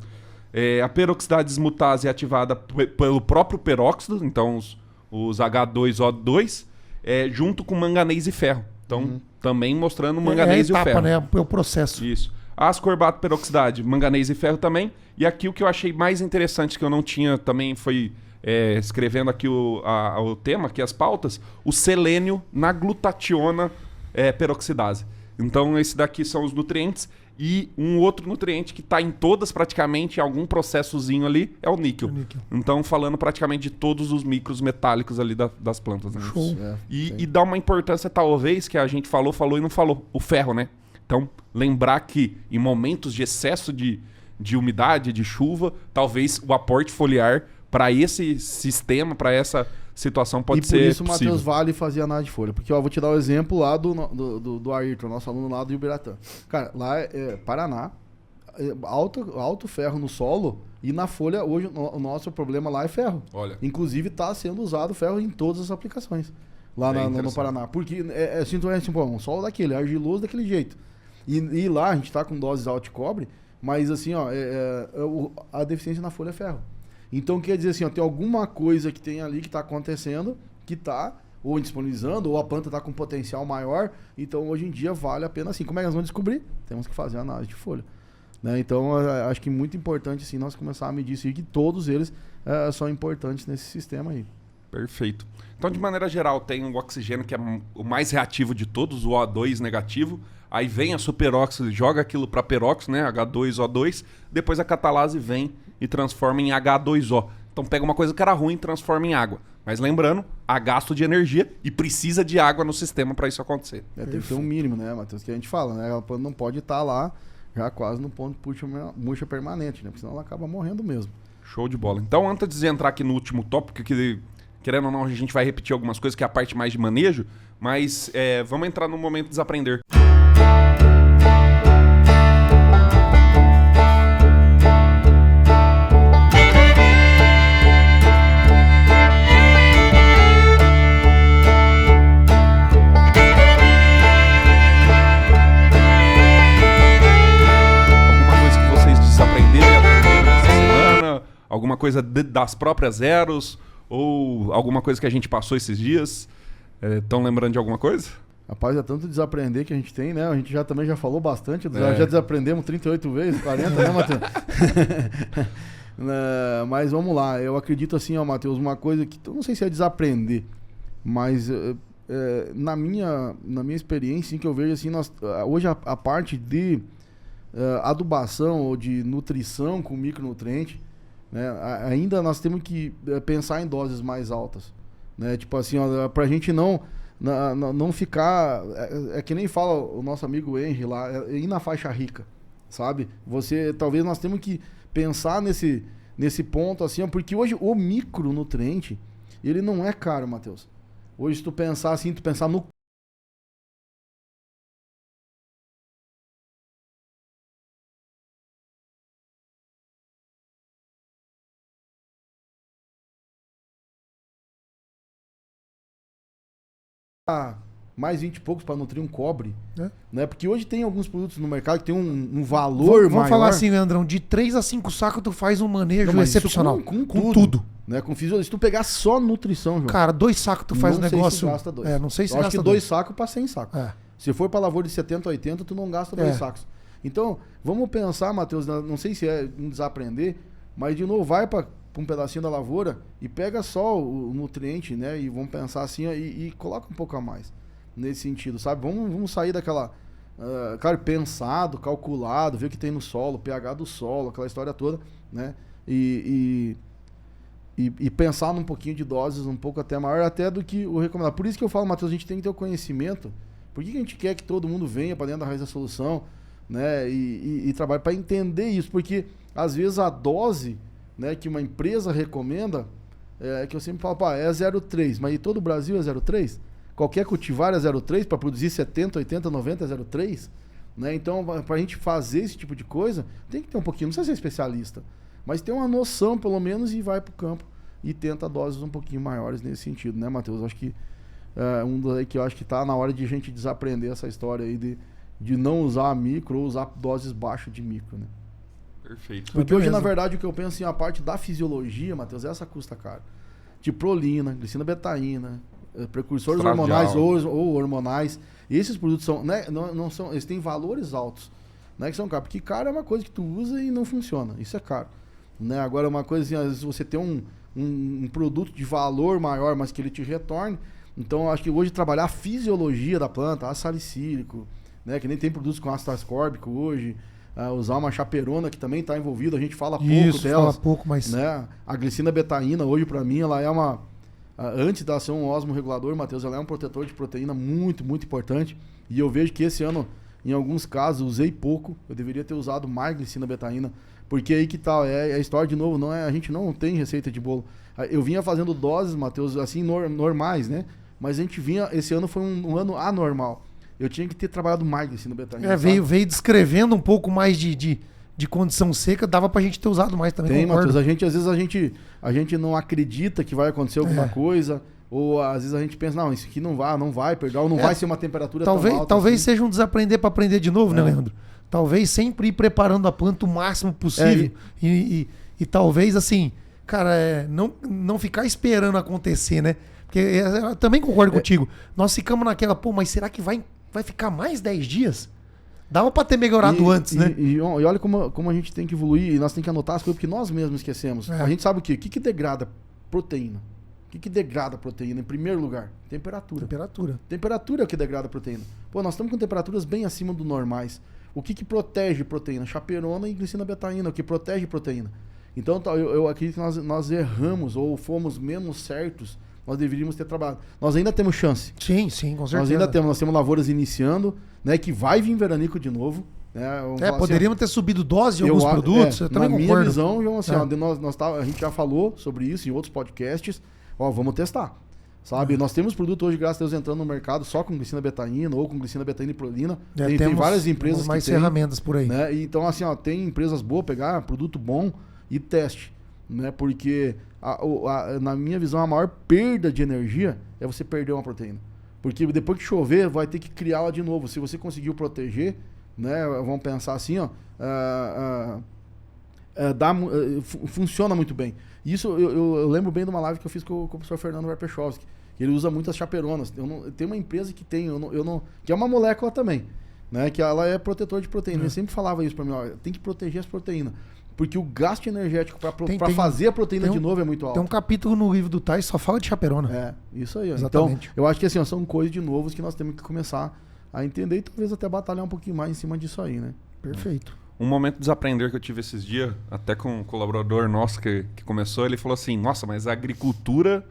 S2: A peroxidase desmutase é ativada pelo próprio peróxido, então os H2O2, junto com manganês e ferro. Então, também mostrando o manganês
S3: é a
S2: e o
S3: etapa,
S2: ferro.
S3: né? É o processo.
S2: Isso. Ascorbato peroxidade, manganês e ferro também. E aqui o que eu achei mais interessante, que eu não tinha também, foi escrevendo aqui o tema, aqui as pautas, o selênio na glutationa peroxidase. Então esse daqui são os nutrientes. E um outro nutriente que está em todas praticamente, em algum processozinho ali, é o níquel. Então falando praticamente de todos os micros metálicos ali das plantas. Né?
S3: Show.
S2: E dá uma importância talvez que a gente falou e não falou. O ferro, né? Então, lembrar que em momentos de excesso de umidade, de chuva, talvez o aporte foliar para esse sistema, para essa situação pode ser
S4: E por isso,
S2: possível.
S4: Matheus, vale fazer análise de folha. Porque, vou te dar o exemplo lá do Ayrton, nosso aluno lá do Ubiratã. Cara, lá é Paraná, alto ferro no solo, e na folha, hoje, o nosso problema lá é ferro.
S2: Olha.
S4: Inclusive, está sendo usado ferro em todas as aplicações lá no Paraná. Porque um solo daquele, argiloso daquele jeito. E lá a gente está com doses altas de cobre, mas assim, a deficiência na folha é ferro. Então quer dizer assim, tem alguma coisa que tem ali que está acontecendo, que está ou indisponibilizando, ou a planta está com potencial maior. Então hoje em dia vale a pena assim. Como é que nós vamos descobrir? Temos que fazer análise de folha. Né? Então acho que é muito importante assim, nós começar a medir isso e que todos eles são importantes nesse sistema aí.
S2: Perfeito. Então, de maneira geral, tem o oxigênio, que é o mais reativo de todos, o O2 negativo. Aí vem a superóxido, joga aquilo para peróxido, né? H2O2. Depois a catalase vem e transforma em H2O. Então pega uma coisa que era ruim e transforma em água. Mas lembrando, há gasto de energia e precisa de água no sistema para isso acontecer.
S4: Tem que ter um mínimo, né, Matheus? Que a gente fala, né? Ela não pode estar lá já quase no ponto de murcha permanente, né? Porque senão ela acaba morrendo mesmo.
S2: Show de bola. Então, antes de entrar aqui no último tópico, que querendo ou não, a gente vai repetir algumas coisas, que é a parte mais de manejo, mas vamos entrar no momento de desaprender. Alguma coisa das próprias zeros ou alguma coisa que a gente passou esses dias? Estão lembrando de alguma coisa?
S4: Rapaz, é tanto desaprender que a gente tem, né? A gente também já falou bastante, já desaprendemos 38 vezes, 40, né, Matheus? Mas vamos lá, eu acredito assim, ó, Matheus, uma coisa que eu não sei se é desaprender, mas na minha experiência, assim, que eu vejo assim, hoje a parte de adubação ou de nutrição com micronutriente, né, ainda nós temos que pensar em doses mais altas, né? Tipo assim, ó, pra gente não ficar, que nem fala o nosso amigo Henry lá, ir na faixa rica, sabe? Talvez nós temos que pensar nesse ponto assim, ó, porque hoje o micronutriente, ele não é caro, Matheus. Hoje se tu pensar assim, tu pensar no mais 20 e poucos para nutrir um cobre, né? Porque hoje tem alguns produtos no mercado que tem um valor maior.
S3: Vamos falar assim, Leandrão, de 3 a 5 sacos tu faz um manejo
S4: Não, mas
S3: excepcional.
S4: isso com
S3: tudo.
S4: Né? Com fisiologia, se tu pegar só nutrição, João.
S3: Cara, 2 sacos tu faz o negócio.
S4: Não sei se gasta 2.
S3: Não sei se
S4: eu acho
S3: gasta
S4: que 2 sacos pra 100 sacos. Se for pra lavoura de 70, 80, tu não gasta 2 sacos. Então, vamos pensar, Matheus, não sei se é um desaprender, mas de novo, vai pra um pedacinho da lavoura e pega só o nutriente, né? E vamos pensar assim, e coloca um pouco a mais nesse sentido, sabe? Vamos sair daquela... cara, pensado, calculado, ver o que tem no solo, pH do solo, aquela história toda, né? E pensar num pouquinho de doses, um pouco até maior, até do que o recomendado. Por isso que eu falo, Matheus, a gente tem que ter o conhecimento. Por que a gente quer que todo mundo venha para dentro da Raiz da Solução, né? E trabalhe para entender isso? Porque, às vezes, a dose, né, que uma empresa recomenda, que eu sempre falo, é 0,3, mas em todo o Brasil é 0,3? Qualquer cultivar é 0,3 para produzir 70, 80, 90 é 0,3? Né? Então, para a gente fazer esse tipo de coisa, tem que ter um pouquinho, não precisa ser especialista, mas ter uma noção, pelo menos, e vai para o campo e tenta doses um pouquinho maiores nesse sentido, né, Matheus? Acho que um dos aí que eu acho que está na hora de a gente desaprender essa história aí de não usar micro ou usar doses baixas de micro, né?
S2: Perfeito.
S4: Porque hoje, na verdade, o que eu penso assim, a parte da fisiologia, Matheus, essa custa caro. De prolina, glicina betaína, precursores hormonais ou hormonais. Esses produtos são, né, não são, eles têm valores altos, né, que são caros. Porque caro é uma coisa que tu usa e não funciona. Isso é caro. Né? Agora, uma coisa assim, às vezes você tem um produto de valor maior, mas que ele te retorne. Então, eu acho que hoje trabalhar a fisiologia da planta, ácido salicílico, né, que nem tem produtos com ácido ascórbico hoje, usar uma chaperona que também está envolvida, a gente fala pouco delas.
S3: Fala pouco, mas...
S4: Né? A glicina betaína, hoje, para mim, ela é uma... antes de ser um osmorregulador, Matheus, ela é um protetor de proteína muito, muito importante. E eu vejo que esse ano, em alguns casos, usei pouco. Eu deveria ter usado mais glicina betaína. Porque aí que tal, é a história de novo, a gente não tem receita de bolo. Eu vinha fazendo doses, Matheus, assim, normais, né? Mas a gente vinha, esse ano foi um ano anormal. Eu tinha que ter trabalhado mais glicina betaína.
S3: Veio descrevendo um pouco mais de condição seca, dava pra gente ter usado mais também.
S4: Tem, Matheus, às vezes a gente não acredita que vai acontecer alguma coisa, ou às vezes a gente pensa, não, isso aqui não vai perder, ou não vai ser uma temperatura tão alta.
S3: Talvez
S4: assim.
S3: seja um desaprender para aprender de novo, né, Leandro? Talvez sempre ir preparando a planta o máximo possível. E talvez, assim, cara, não ficar esperando acontecer, né? Porque eu também concordo contigo. Nós ficamos naquela, mas será que vai ficar mais 10 dias? Dava pra ter melhorado antes, né?
S4: E olha como a gente tem que evoluir, e nós temos que anotar as coisas, porque nós mesmos esquecemos. A gente sabe o quê? O que degrada proteína? O que degrada proteína, em primeiro lugar? Temperatura. Temperatura é o que degrada proteína. Nós estamos com temperaturas bem acima do normais. O que protege proteína? Chaperona e glicina betaína, o que protege proteína. Então, eu acredito que nós erramos, ou fomos menos certos, nós deveríamos ter trabalhado. Nós ainda temos chance.
S3: Sim, com certeza.
S4: Nós temos lavouras iniciando, né, que vai vir veranico de novo. Né,
S3: poderíamos ter subido dose de alguns produtos, eu também concordo.
S4: Na minha visão, João, assim, a gente já falou sobre isso em outros podcasts, vamos testar. Sabe? Nós temos produto hoje, graças a Deus, entrando no mercado só com glicina betaína ou com glicina betaína e prolina. Tem várias empresas
S3: mais
S4: que
S3: ferramentas por aí.
S4: Né? Então, assim, tem empresas boas, pegar produto bom e teste. Né? Porque, na minha visão, a maior perda de energia é você perder uma proteína. Porque depois que chover, vai ter que criá-la de novo. Se você conseguiu proteger, né? Vamos pensar assim, funciona muito bem. Isso eu lembro bem de uma live que eu fiz com o professor Fernando Warpechowski. Ele usa muitas chaperonas. Tem uma empresa que tem, que é uma molécula também, né? Que ela é protetor de proteína. Ele sempre falava isso para mim, tem que proteger as proteínas. Porque o gasto energético para fazer a proteína de novo é muito alto.
S3: Tem um capítulo no livro do Tais só fala de chaperona.
S4: Isso aí.
S3: Exatamente.
S4: Então, eu acho que assim, são coisas de novos que nós temos que começar a entender e talvez até batalhar um pouquinho mais em cima disso aí, né?
S3: Perfeito.
S2: Um momento de desaprender que eu tive esses dias, até com um colaborador nosso que começou, ele falou assim, nossa, mas a agricultura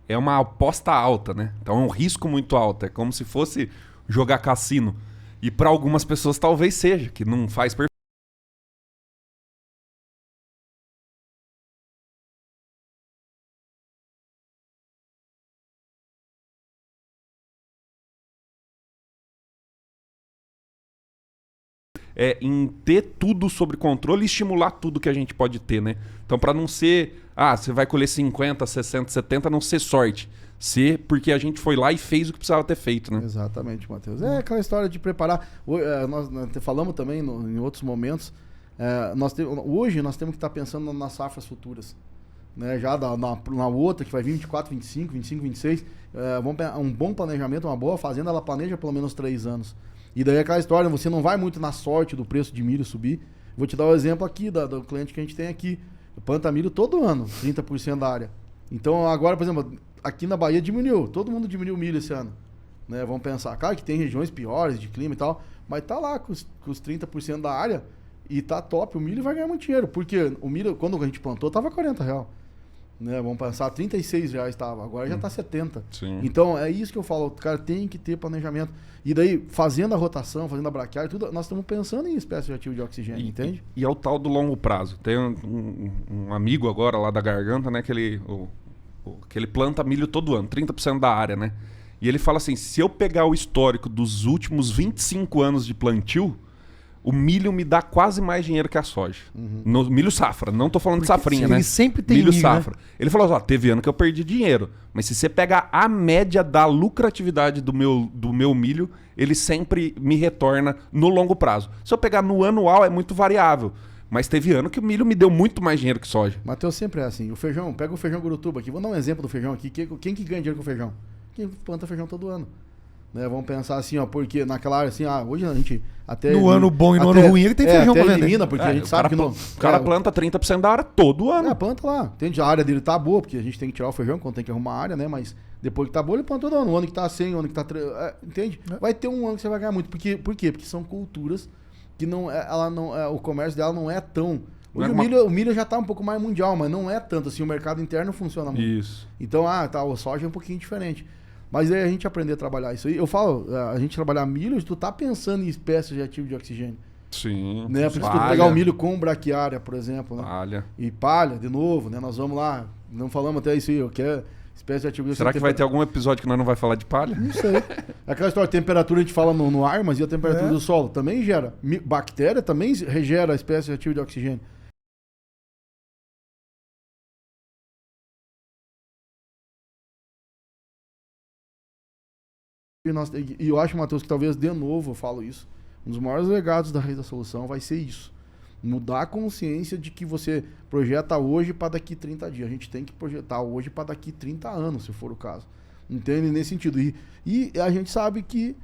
S2: é uma aposta alta, né? Então é um risco muito alto, é como se fosse jogar cassino. E para algumas pessoas talvez seja, que não faz perfeito. Em ter tudo sob controle e estimular tudo que a gente pode ter, né? Então, para não ser, você vai colher 50, 60, 70, não ser sorte. Ser porque a gente foi lá e fez o que precisava ter feito, né?
S4: Exatamente, Matheus. É aquela história de preparar. Nós falamos também em outros momentos. Hoje nós temos que estar pensando nas safras futuras. né? Já na outra, que vai vir 24, 25, 25, 26. Um bom planejamento, uma boa fazenda, ela planeja pelo menos 3 anos. E daí aquela história, você não vai muito na sorte do preço de milho subir. Vou te dar o exemplo aqui do cliente que a gente tem aqui. Planta milho todo ano, 30% da área. Então agora, por exemplo, aqui na Bahia diminuiu. Todo mundo diminuiu milho esse ano. Né? Vamos pensar. Claro que tem regiões piores de clima e tal, mas tá lá com os 30% da área e tá top. O milho vai ganhar muito dinheiro. Porque o milho, quando a gente plantou, tava R$40. Né? Vamos pensar, R$36 estava. Agora já tá 70.
S2: Sim.
S4: Então é isso que eu falo. O cara tem que ter planejamento. E daí, fazendo a rotação, fazendo a braquiária, tudo, nós estamos pensando em espécies de ativo de oxigênio, entende?
S2: E é o tal do longo prazo. Tem um amigo agora lá da Garganta, né? Que ele planta milho todo ano, 30% da área, né? E ele fala assim, se eu pegar o histórico dos últimos 25 anos de plantio, o milho me dá quase mais dinheiro que a soja. No milho safra, não tô falando de safrinha, né?
S3: Ele sempre tem
S2: milho
S3: milho,
S2: safra.
S3: né?
S2: Ele falou assim, teve ano que eu perdi dinheiro, mas se você pegar a média da lucratividade do meu milho, ele sempre me retorna no longo prazo. Se eu pegar no anual, é muito variável. Mas teve ano que o milho me deu muito mais dinheiro que soja.
S4: Matheus, sempre é assim. O feijão, pega o feijão Gurutuba aqui. Vou dar um exemplo do feijão aqui. Quem que ganha dinheiro com feijão? Quem planta feijão todo ano. Né? Vamos pensar assim, ó, porque naquela área assim, hoje a gente até...
S3: No ano bom e no ano ruim ele tem feijão pra vender.
S4: Elimina, porque a gente sabe que não...
S2: O cara planta 30% da área todo ano.
S4: Planta lá. Entende? A área dele tá boa, porque a gente tem que tirar o feijão quando tem que arrumar a área, né? Mas depois que tá boa, ele planta todo ano. O ano que tá 100, o ano que tá... entende? Vai ter um ano que você vai ganhar muito. Por quê? Porque são culturas que o comércio dela não é tão... Hoje o milho já tá um pouco mais mundial, mas não é tanto assim. O mercado interno funciona muito.
S2: Isso.
S4: Então, o soja é um pouquinho diferente. Mas aí a gente aprender a trabalhar isso aí. Eu falo, a gente trabalhar milho, tu tá pensando em espécies de ativo de oxigênio.
S2: Sim.
S4: Né? Por isso tu pegar o milho com braquiária, por exemplo. Né?
S2: Palha.
S4: E palha, de novo, né? Nós vamos lá, não falamos até isso aí, eu quero espécie de ativo de
S2: Será que vai ter algum episódio que nós não vai falar de palha?
S4: Não sei. Aquela história, temperatura a gente fala no ar, mas e a temperatura do solo? Também gera. Bactéria também regera a espécie de ativo de oxigênio. E eu acho, Matheus, que talvez de novo eu falo isso. Um dos maiores legados da Raiz da Solução vai ser isso. Mudar a consciência de que você projeta hoje para daqui 30 dias. A gente tem que projetar hoje para daqui 30 anos, se for o caso. Entende? Nesse sentido. E a gente sabe que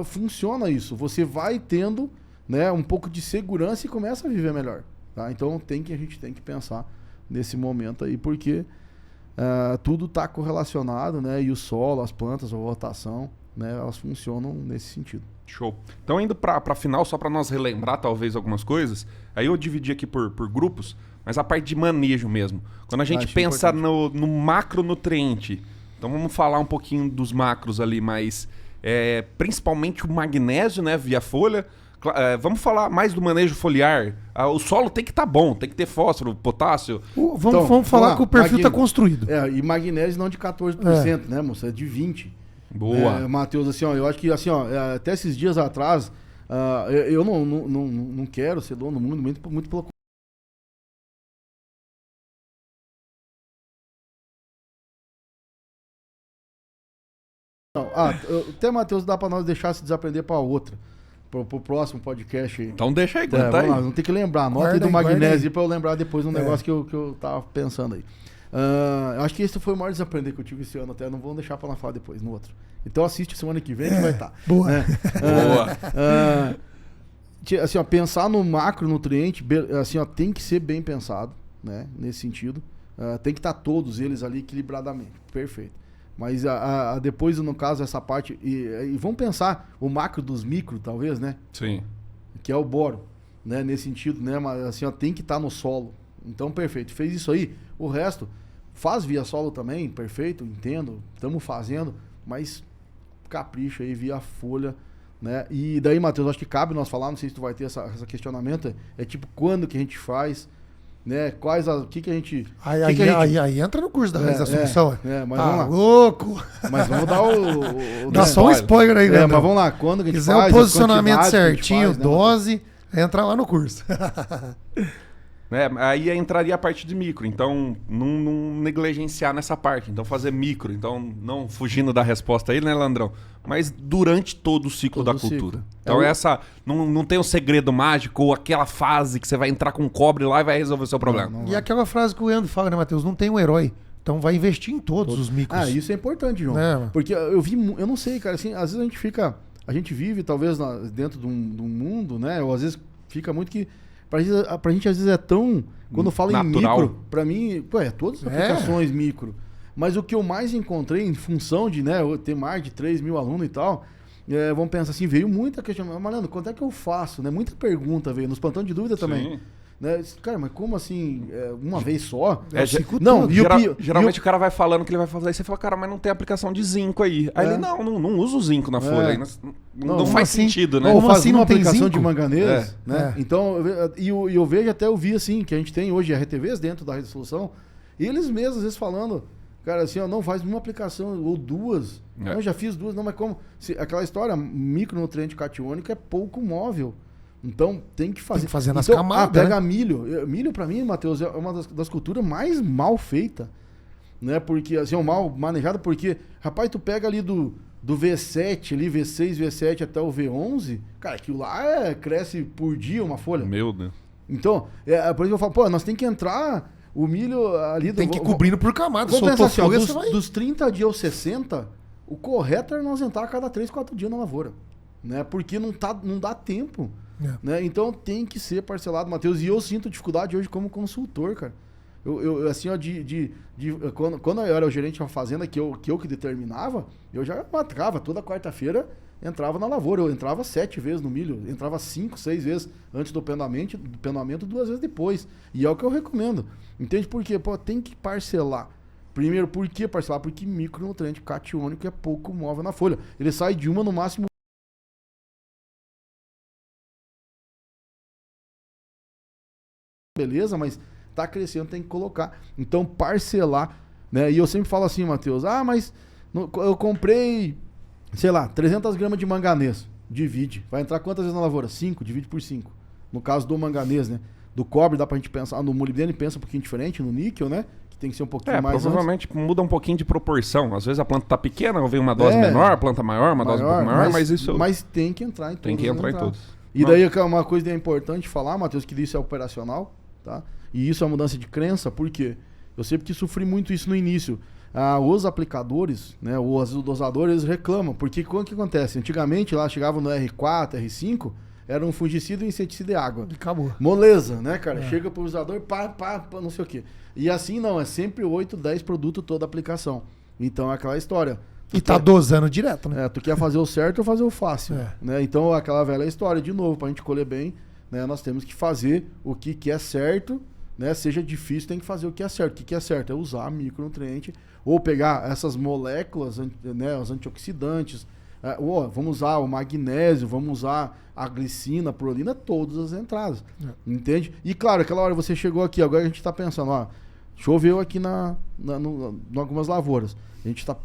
S4: funciona isso. Você vai tendo, né, um pouco de segurança e começa a viver melhor. Tá? Então a gente tem que pensar nesse momento aí, porque tudo está correlacionado, né? E o solo, as plantas, a rotação, né, elas funcionam nesse sentido.
S2: Show. Então, indo para final, só para nós relembrar talvez algumas coisas, aí eu dividi aqui por grupos, mas a parte de manejo mesmo. Quando a gente pensa no macronutriente, então vamos falar um pouquinho dos macros ali, mas principalmente o magnésio, né, via folha. Vamos falar mais do manejo foliar. O solo tem que estar bom, tem que ter fósforo, potássio.
S3: Vamos falar que o perfil está construído.
S4: E magnésio não de 14%, né, moça? É de 20%.
S2: Boa.
S4: Matheus, assim, ó, eu acho que assim, ó, até esses dias atrás, eu não quero ser dono do mundo, muito pelo até, Matheus, dá pra nós deixar se desaprender pra outra. Pro próximo podcast aí.
S2: Então deixa aí, aguenta aí.
S4: Não tem que lembrar. Anota aí do magnésio pra eu lembrar depois um negócio que eu tava pensando aí. Eu acho que esse foi o maior desaprender que eu tive esse ano até. Não vou deixar pra nós falar depois, no outro. Então assiste semana que vem que vai estar.
S3: Boa.
S4: Né? Assim, ó, pensar no macronutriente, assim, ó, tem que ser bem pensado, né? Nesse sentido. Tem que estar todos eles ali equilibradamente. Perfeito. Mas depois, no caso, essa parte... E vamos pensar o macro dos micro, talvez, né?
S2: Sim.
S4: Que é o boro, né? Nesse sentido, né? Mas assim, ó, tem que estar no solo. Então, perfeito. Fez isso aí. O resto, faz via solo também, perfeito, entendo. Estamos fazendo, mas capricha aí via folha, né? E daí, Matheus, acho que cabe nós falar, não sei se tu vai ter esse questionamento, tipo, quando que a gente faz... Né? O que a gente...
S3: Aí entra no curso da Raiz da Solução.
S4: Mas vamos lá.
S3: Louco!
S4: Mas vamos dar
S3: dá só um spoiler aí,
S4: mas vamos lá, quando que a gente
S3: quiser
S4: faz...
S3: o posicionamento certinho, dose, entra lá no curso.
S2: né? Aí entraria a parte de micro. Então, não negligenciar nessa parte. Então, fazer micro. Então, não fugindo da resposta aí, né, Landrão? Mas durante todo o ciclo
S4: Todo
S2: da
S4: o ciclo.
S2: cultura. Então, essa... Não tem um segredo mágico ou aquela fase que você vai entrar com cobre lá e vai resolver o seu problema.
S4: Não.
S3: E aquela frase que o Leandro fala, né, Matheus? Não tem um herói. Então vai investir em todos os micros.
S4: Ah, isso é importante, João.
S3: É, mano.
S4: Porque eu não sei, cara, assim, às vezes a gente vive talvez dentro de um mundo, né? Ou às vezes fica muito que pra gente às vezes é tão, quando fala
S2: Natural.
S4: em micro, pra mim, pô, todas as aplicações micro. Mas o que eu mais encontrei em função de, né, eu ter mais de 3 mil alunos e tal, vamos pensar assim, veio muita questão, Malandro, quanto é que eu faço, né? Muita pergunta veio, nos plantões de dúvida também.
S2: Sim.
S4: Né? Cara, mas como assim, uma vez só?
S3: É o ciclo
S4: Não,
S3: todo.
S4: e o pior-
S2: Geralmente o cara vai falando que ele vai fazer, aí você fala, cara, mas não tem aplicação de zinco aí. Aí ele, não usa o zinco na folha. Aí não
S4: Como
S2: faz
S3: assim?
S2: sentido, né?
S4: Ou
S3: Como
S4: faz
S3: assim
S4: uma
S3: não tem
S4: aplicação
S3: zinco?
S4: de manganês,
S2: É,
S4: né?
S3: é.
S4: Então, eu vejo até, eu vi assim, que a gente tem hoje RTVs dentro da resolução, e eles mesmos, às vezes, falando, cara, assim, ó, não faz uma aplicação ou duas.
S2: É.
S4: Não, já fiz duas, não, mas como? Aquela história, micronutriente catiônico é pouco móvel. Então, tem que fazer.
S3: Tem que fazer nas
S4: então,
S3: camadas,
S4: pega
S3: né?
S4: milho. Milho, pra mim, Matheus, é uma das culturas mais mal feitas, né? Porque, assim, é mal manejado, porque, rapaz, tu pega ali do V7, ali, V6, V7 até o V11, cara, aquilo lá cresce por dia uma folha.
S2: Meu Deus.
S4: Então, por isso eu falo, pô, nós tem que entrar o milho ali...
S3: Tem que ir cobrindo por camada.
S4: Vamos pensar
S3: Soltou
S4: assim, ó,
S3: folha, você vai...
S4: dos 30 dias aos 60, o correto é nós entrar a cada 3, 4 dias na lavoura, né? Porque não dá tempo, né? Então tem que ser parcelado, Matheus, e eu sinto dificuldade hoje como consultor, cara. Eu assim, ó, quando eu era o gerente de uma fazenda que eu determinava, eu já matava toda quarta-feira, entrava na lavoura, eu entrava 7 vezes no milho, entrava 5, 6 vezes antes do penamento, 2 vezes depois. E é o que eu recomendo. Entende por quê? Pô, tem que parcelar. Primeiro, por que parcelar? Porque micronutriente catiônico é pouco móvel na folha. Ele sai de uma no máximo. Beleza, mas tá crescendo, tem que colocar. Então, parcelar, né? E eu sempre falo assim, Matheus, mas eu comprei, sei lá, 300 gramas de manganês. Divide. Vai entrar quantas vezes na lavoura? 5, divide por 5. No caso do manganês, né? Do cobre dá pra gente pensar, no molibdênio pensa um pouquinho diferente, no níquel, né? Que tem que ser um pouquinho mais
S2: provavelmente muda um pouquinho de proporção. Às vezes a planta tá pequena, ou vem uma dose menor, a planta maior, uma dose um pouco maior, mas isso...
S4: Mas tem que entrar em todos.
S2: Tem que entrar em todos.
S4: E daí uma coisa que é importante falar, Matheus, que isso é operacional, tá? E isso é mudança de crença, por quê? Eu sempre que sofri muito isso no início. Os aplicadores, né, os dosadores, eles reclamam. Porque o que acontece? Antigamente, lá chegava no R4, R5, era um fungicida e inseticida de água.
S3: E acabou.
S4: Moleza, né, cara? Chega pro usador, pá, não sei o quê. E assim não, é sempre 8, 10 produtos toda a aplicação. Então é aquela história.
S3: E tá dosando direto, né?
S4: Tu quer fazer o certo ou fazer o fácil,
S3: É.
S4: né? Então aquela velha história, de novo, pra gente colher bem, né, nós temos que fazer o que é certo, né? Seja difícil, tem que fazer o que é certo. O que é certo? É usar micronutriente ou pegar essas moléculas, né, os antioxidantes, vamos usar o magnésio, vamos usar a glicina, a prolina, todas as entradas. Entende? E claro, aquela hora você chegou aqui, agora a gente tá pensando, choveu aqui em algumas lavouras. A gente tá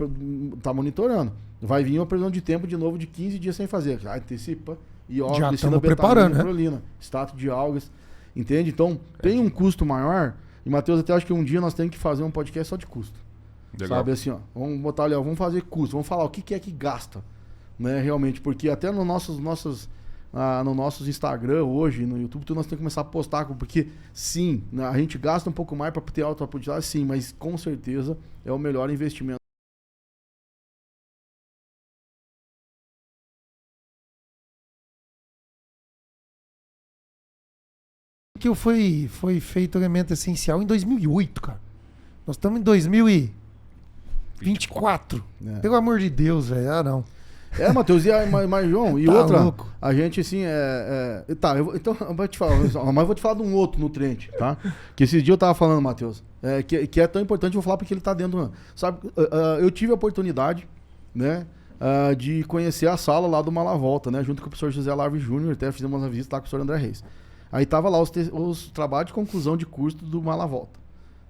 S4: monitorando. Vai vir uma previsão de tempo de novo de 15 dias sem fazer. Antecipa. E
S3: Já
S4: glicina,
S3: estamos
S4: betamina,
S3: preparando, né?
S4: prolina, extrato de algas. Entende? Então, tem um custo maior. E, Matheus, até acho que um dia nós temos que fazer um podcast só de custo.
S2: Legal.
S4: Sabe assim, vamos botar ali, vamos fazer custo, vamos falar o que é que gasta, né, realmente, porque até no nossos Instagram hoje, no YouTube, nós temos que começar a postar, porque sim, né, a gente gasta um pouco mais para ter alta produtividade, sim, mas com certeza é o melhor investimento.
S3: Que foi feito elemento essencial em 2008, cara. Nós estamos em 2024.
S4: É.
S3: Pelo amor de Deus, velho. Não.
S4: Matheus, mas João, e
S3: Tá
S4: outra,
S3: louco.
S4: a gente assim, então, eu vou te falar, mas eu vou te falar de um outro nutriente, tá? Que esses dias eu tava falando, Matheus, que é tão importante, eu vou falar porque ele tá dentro, sabe, eu tive a oportunidade, né, de conhecer a sala lá do Malavolta, né, junto com o professor José Larve Júnior, até fizemos uma visita lá com o professor André Reis. Aí tava lá os trabalhos de conclusão de curso do Malavolta,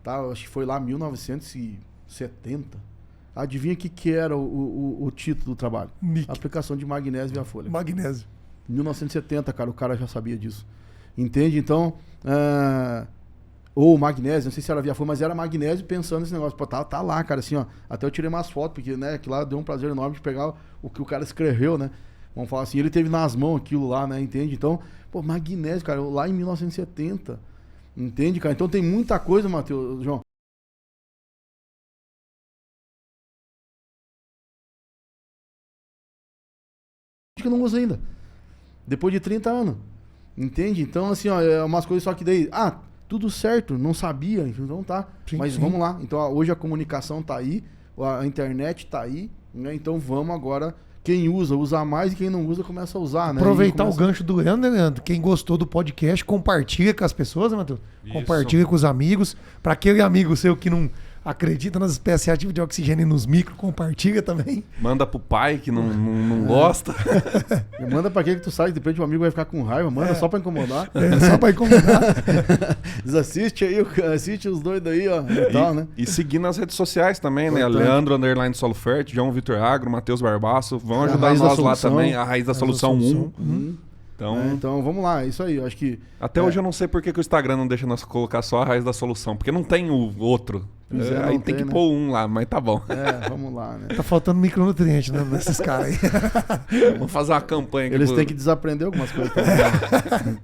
S4: tá? Eu acho que foi lá 1970. Adivinha o que era o título do trabalho?
S3: MIC.
S4: Aplicação de magnésio via folha.
S3: Magnésio.
S4: 1970, cara, o cara já sabia disso. Entende? Então, ou magnésio, não sei se era via flor, mas era magnésio pensando nesse negócio. Pô, tá lá, cara, assim, ó. Até eu tirei umas fotos, porque, né, que lá deu um prazer enorme de pegar o que o cara escreveu, né? Vamos falar assim, ele teve nas mãos aquilo lá, né, entende? Então, pô, magnésio, cara, lá em 1970, entende, cara? Então tem muita coisa, Matheus, João. Que não usa ainda. Depois de 30 anos. Entende? Então, assim, ó, é umas coisas só que daí. Tudo certo, não sabia, então tá.
S3: Sim,
S4: mas
S3: sim.
S4: vamos lá. Então, hoje a comunicação tá aí, a internet tá aí, né? Então vamos agora. Quem usa mais, e quem não usa, começa a usar, né?
S3: Aproveitar
S4: o
S3: o gancho do Leandro, né, Leandro? Quem gostou do podcast, compartilha com as pessoas, né, Matheus?
S2: Isso.
S3: Compartilha com os amigos. Para aquele amigo seu que não acredita nas espécies ativas de oxigênio e nos micro, compartilha também.
S2: Manda pro pai que não gosta.
S4: Manda pra quem que tu sai, de repente o amigo vai ficar com raiva, manda só pra incomodar.
S3: Só para incomodar.
S4: Desassiste aí, assiste os doidos aí, ó. E tal, né?
S2: E seguir nas redes sociais também, né?
S4: Importante.
S2: Leandro _ Solo Fértil, João Vitor Agro, Matheus Barbaço. Vão ajudar
S4: Raiz da
S2: nós lá
S4: Solução.
S2: também, a Raiz da Solução 1. Então,
S4: Então vamos lá, é isso aí. Eu acho que.
S2: até hoje eu não sei por que o Instagram não deixa nós colocar só a Raiz da Solução, porque não tem o outro.
S4: Pois é,
S2: Aí
S4: não
S2: tem que
S4: né?
S2: pôr um lá, mas tá bom.
S4: Vamos lá, né?
S3: Tá faltando micronutriente, né, nesses caras aí.
S2: Vamos fazer uma campanha aqui.
S4: Eles têm que desaprender algumas coisas também.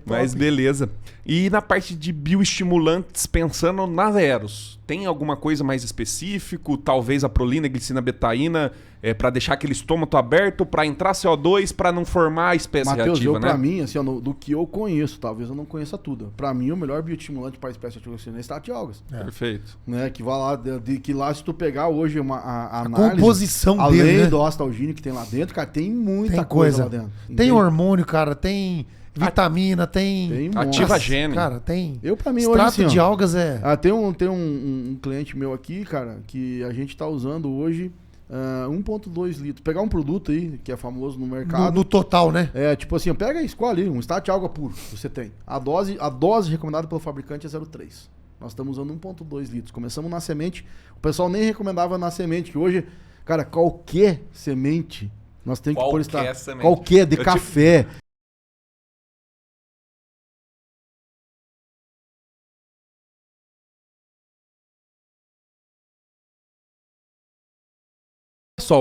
S2: Mas beleza. E na parte de bioestimulantes, pensando na Veros, tem alguma coisa mais específico? Talvez a prolina, glicina, betaína, para deixar aquele estômago aberto, para entrar CO2, para não formar a espécie
S4: Matheus,
S2: reativa, né?
S4: pra mim, assim, ó, do que eu conheço, talvez eu não conheça tudo. Pra mim, o melhor bioestimulante para espécie ativa é extrato de algas.
S2: Perfeito.
S4: Né? Que vai lá, que lá, se tu pegar hoje a análise,
S3: composição
S4: além
S3: dele, né?
S4: do ácido algínico que tem lá dentro, cara, tem muita
S3: Tem
S4: coisa lá
S3: coisa.
S4: dentro.
S3: Tem
S4: entende?
S3: hormônio, cara, tem vitamina, tem...
S4: Tem um
S2: Ativa
S4: monte.
S2: gene.
S3: Cara, tem...
S4: Eu, pra mim, hoje,
S3: Extrato
S4: assim, ó,
S3: de algas é...
S4: tem um cliente meu aqui, cara, que a gente tá usando hoje 1,2 litros. Pegar um produto aí, que é famoso no mercado.
S3: No total, né?
S4: Tipo assim, pega e escolhe um extrato de água puro que você tem. A dose recomendada pelo fabricante é 0,3. Nós estamos usando 1,2 litros. Começamos na semente. O pessoal nem recomendava na semente, que hoje, cara, qualquer semente, nós temos que pôr extrato.
S2: Semente.
S4: Qualquer, de café.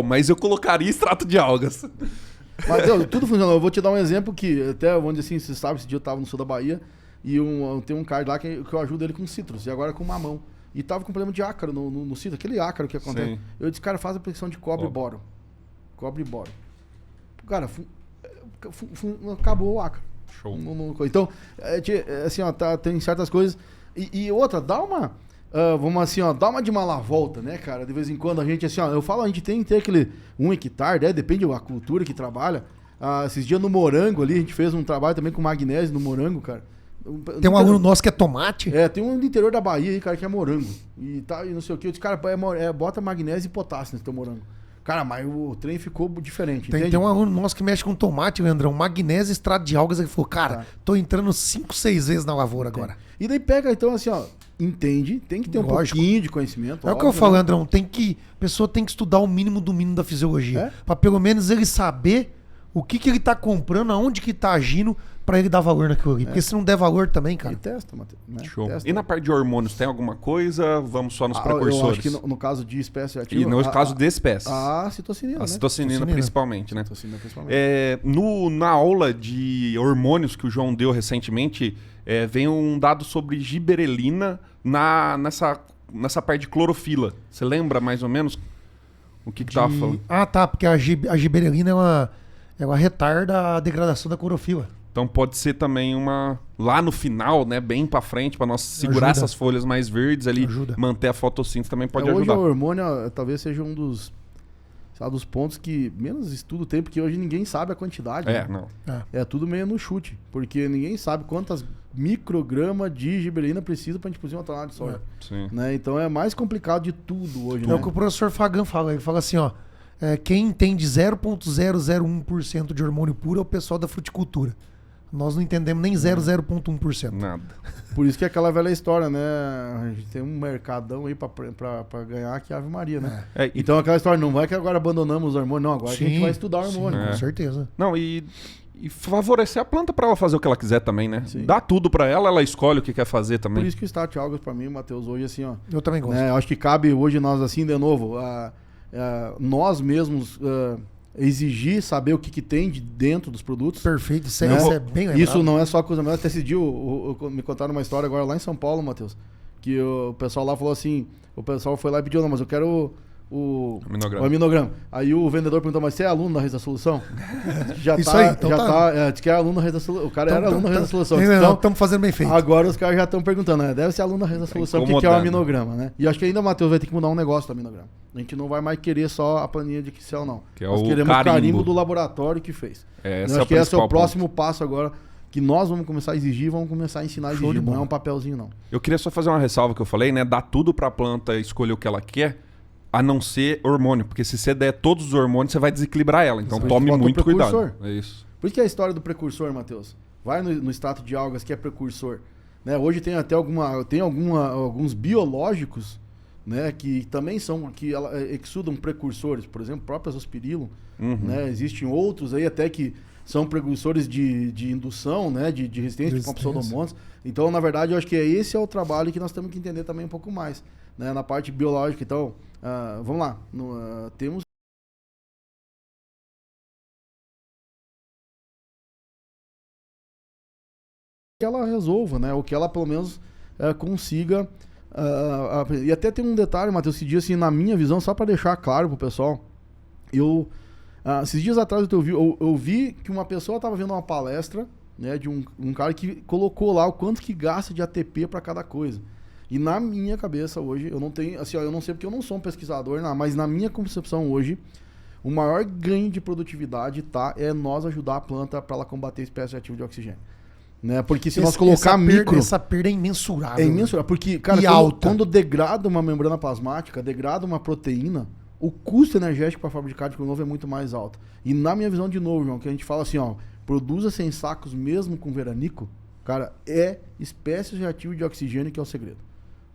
S2: Mas eu colocaria extrato de algas.
S4: Mas tudo funciona. Eu vou te dar um exemplo que, até, vamos dizer assim, você sabe, esse dia eu tava no sul da Bahia e tem um cara lá que eu ajudo ele com citros, e agora com mamão. E tava com problema de ácaro no citro, aquele ácaro que acontece.
S2: Sim.
S4: Eu disse, cara, faz a pressão de cobre e boro. Cobre e boro. Cara, acabou o ácaro.
S2: Show.
S4: Então, assim, ó, tem certas coisas. E outra, dá uma... vamos assim, ó, dá uma de malavolta, né, cara? De vez em quando a gente, assim, ó, eu falo, a gente tem que ter aquele 1 hectare, né? Depende da cultura que trabalha. Esses dias no morango ali, a gente fez um trabalho também com magnésio no morango, cara.
S3: Tem um aluno nosso que é tomate.
S4: Tem um do interior da Bahia aí, cara, que é morango. E não sei o que. Eu disse, cara, bota magnésio e potássio nesse teu morango. Cara, mas o trem ficou diferente, entende?
S3: Tem um aluno nosso que mexe com tomate, Leandrão. Magnésio, extrato de algas. Ele falou, cara, tô entrando 5, 6 vezes na lavoura agora.
S4: E daí pega, então, assim, ó, entende, tem que ter um pouquinho de conhecimento.
S3: É o que eu falo, Leandrão. A pessoa tem que estudar o mínimo do mínimo da fisiologia. Pra pelo menos ele saber o que ele tá comprando, aonde que tá agindo, pra ele dar valor naquilo ali. Porque se não der valor também, cara...
S4: E testa, Matheus. Né?
S2: Show.
S4: Testa.
S2: E na parte de hormônios, tem alguma coisa? Vamos só nos
S4: Eu
S2: precursores.
S4: acho que no caso de espécie ativa...
S2: E no caso de espécies.
S4: A citocinina,
S2: A citocinina principalmente, né?
S4: Citocinina principalmente.
S2: Na aula de hormônios que o João deu recentemente, vem um dado sobre giberelina nessa parte de clorofila. Você lembra mais ou menos o que tava falando?
S3: Tá, porque a giberelina ela retarda a degradação da clorofila.
S2: Então pode ser também lá no final, né, bem pra frente, pra nós segurar essas folhas mais verdes ali, manter a fotossíntese também pode
S4: hoje
S2: ajudar.
S4: Hoje o hormônio talvez seja um dos pontos que menos estudo tem, porque hoje ninguém sabe a quantidade. Né?
S2: Não.
S4: É tudo meio no chute, porque ninguém sabe quantas microgramas de giberelina precisa pra gente produzir uma tonelada de soja.
S2: Sim.
S4: Né? Então é mais complicado de tudo hoje,
S3: É o que o professor Fagan fala. Ele fala assim, ó, quem entende 0,001% de hormônio puro é o pessoal da fruticultura. Nós não entendemos nem 0,01%.
S2: Nada.
S4: Por isso que é aquela velha história, né? A gente tem um mercadão aí pra ganhar que é Ave Maria, né?
S2: Então
S4: aquela história, não vai que agora abandonamos os hormônios. Não, agora a gente vai estudar hormônio.
S3: Com certeza.
S2: Não, e e favorecer a planta para ela fazer o que ela quiser também, né?
S4: Sim.
S2: Dá tudo para ela, ela escolhe o que quer fazer também.
S4: Por isso que o Start Algas pra mim, Matheus, hoje assim, ó.
S3: Eu também gosto.
S4: Né, eu acho que cabe hoje nós assim, de novo, nós mesmos exigir, saber o que tem de dentro dos produtos.
S3: Perfeito, isso
S4: Né?
S3: é bem lembrado.
S4: Isso não é só coisa minha. Até esse dia me contaram uma história agora lá em São Paulo, Matheus, que o pessoal lá falou assim, o pessoal foi lá e pediu, não, mas eu quero o aminograma. Aí o vendedor perguntou, mas você é aluno da Raiz da Solução? Já
S3: Isso
S4: tá,
S3: aí, então
S4: diz que é aluno da Raiz da Solução. O cara era aluno da Raiz da Solução.
S3: Então, estamos fazendo bem feito.
S4: Agora os caras já estão perguntando, né? Deve ser aluno da Raiz da Solução, o que é o aminograma, né? E acho que ainda o Matheus vai ter que mudar um negócio do aminograma. A gente não vai mais querer só a planilha de Excel, não.
S2: Que é
S4: Nós
S2: o
S4: queremos o carimbo
S2: carimbo
S4: do laboratório que fez.
S2: É,
S4: Eu acho que esse é o próximo passo agora, que nós vamos começar a exigir, vamos começar a ensinar a exigir. Não é um papelzinho, não.
S2: Eu queria só fazer uma ressalva que eu falei, né? Dá tudo pra planta escolher o que ela quer, a não ser hormônio. Porque se você der todos os hormônios, você vai desequilibrar ela. Então tome muito cuidado. É isso.
S4: Por isso que é a história do precursor, Matheus. Vai no extrato de algas que é precursor. Né? Hoje tem até alguns biológicos, né, que também são, que exudam precursores. Por exemplo, próprias Aspirillum. Né? Existem outros aí até que são precursores de indução, né, de resistência, com pseudomonas. Então, na verdade, eu acho que esse é o trabalho que nós temos que entender também um pouco mais. Né, na parte biológica. Então, vamos lá. Temos que ela resolva, né? Ou que ela, pelo menos, consiga... e até tem um detalhe, Matheus, que diz assim, na minha visão, só para deixar claro pro pessoal, esses dias atrás eu vi que uma pessoa estava vendo uma palestra, né, de um cara que colocou lá o quanto que gasta de ATP para cada coisa. E na minha cabeça hoje, eu não tenho, assim, eu não sei porque eu não sou um pesquisador, mas na minha concepção hoje, o maior ganho de produtividade é nós ajudar a planta para ela combater espécies reativas de oxigênio. Né? Porque se nós colocar
S3: essa perda é imensurável.
S4: É imensurável, porque, cara, quando degrada uma membrana plasmática, degrada uma proteína, o custo energético para fabricar de novo é muito mais alto. E na minha visão, de novo, João, que a gente fala assim, ó, produza 100 sacos mesmo com veranico, cara, é espécies reativas de oxigênio que é o segredo.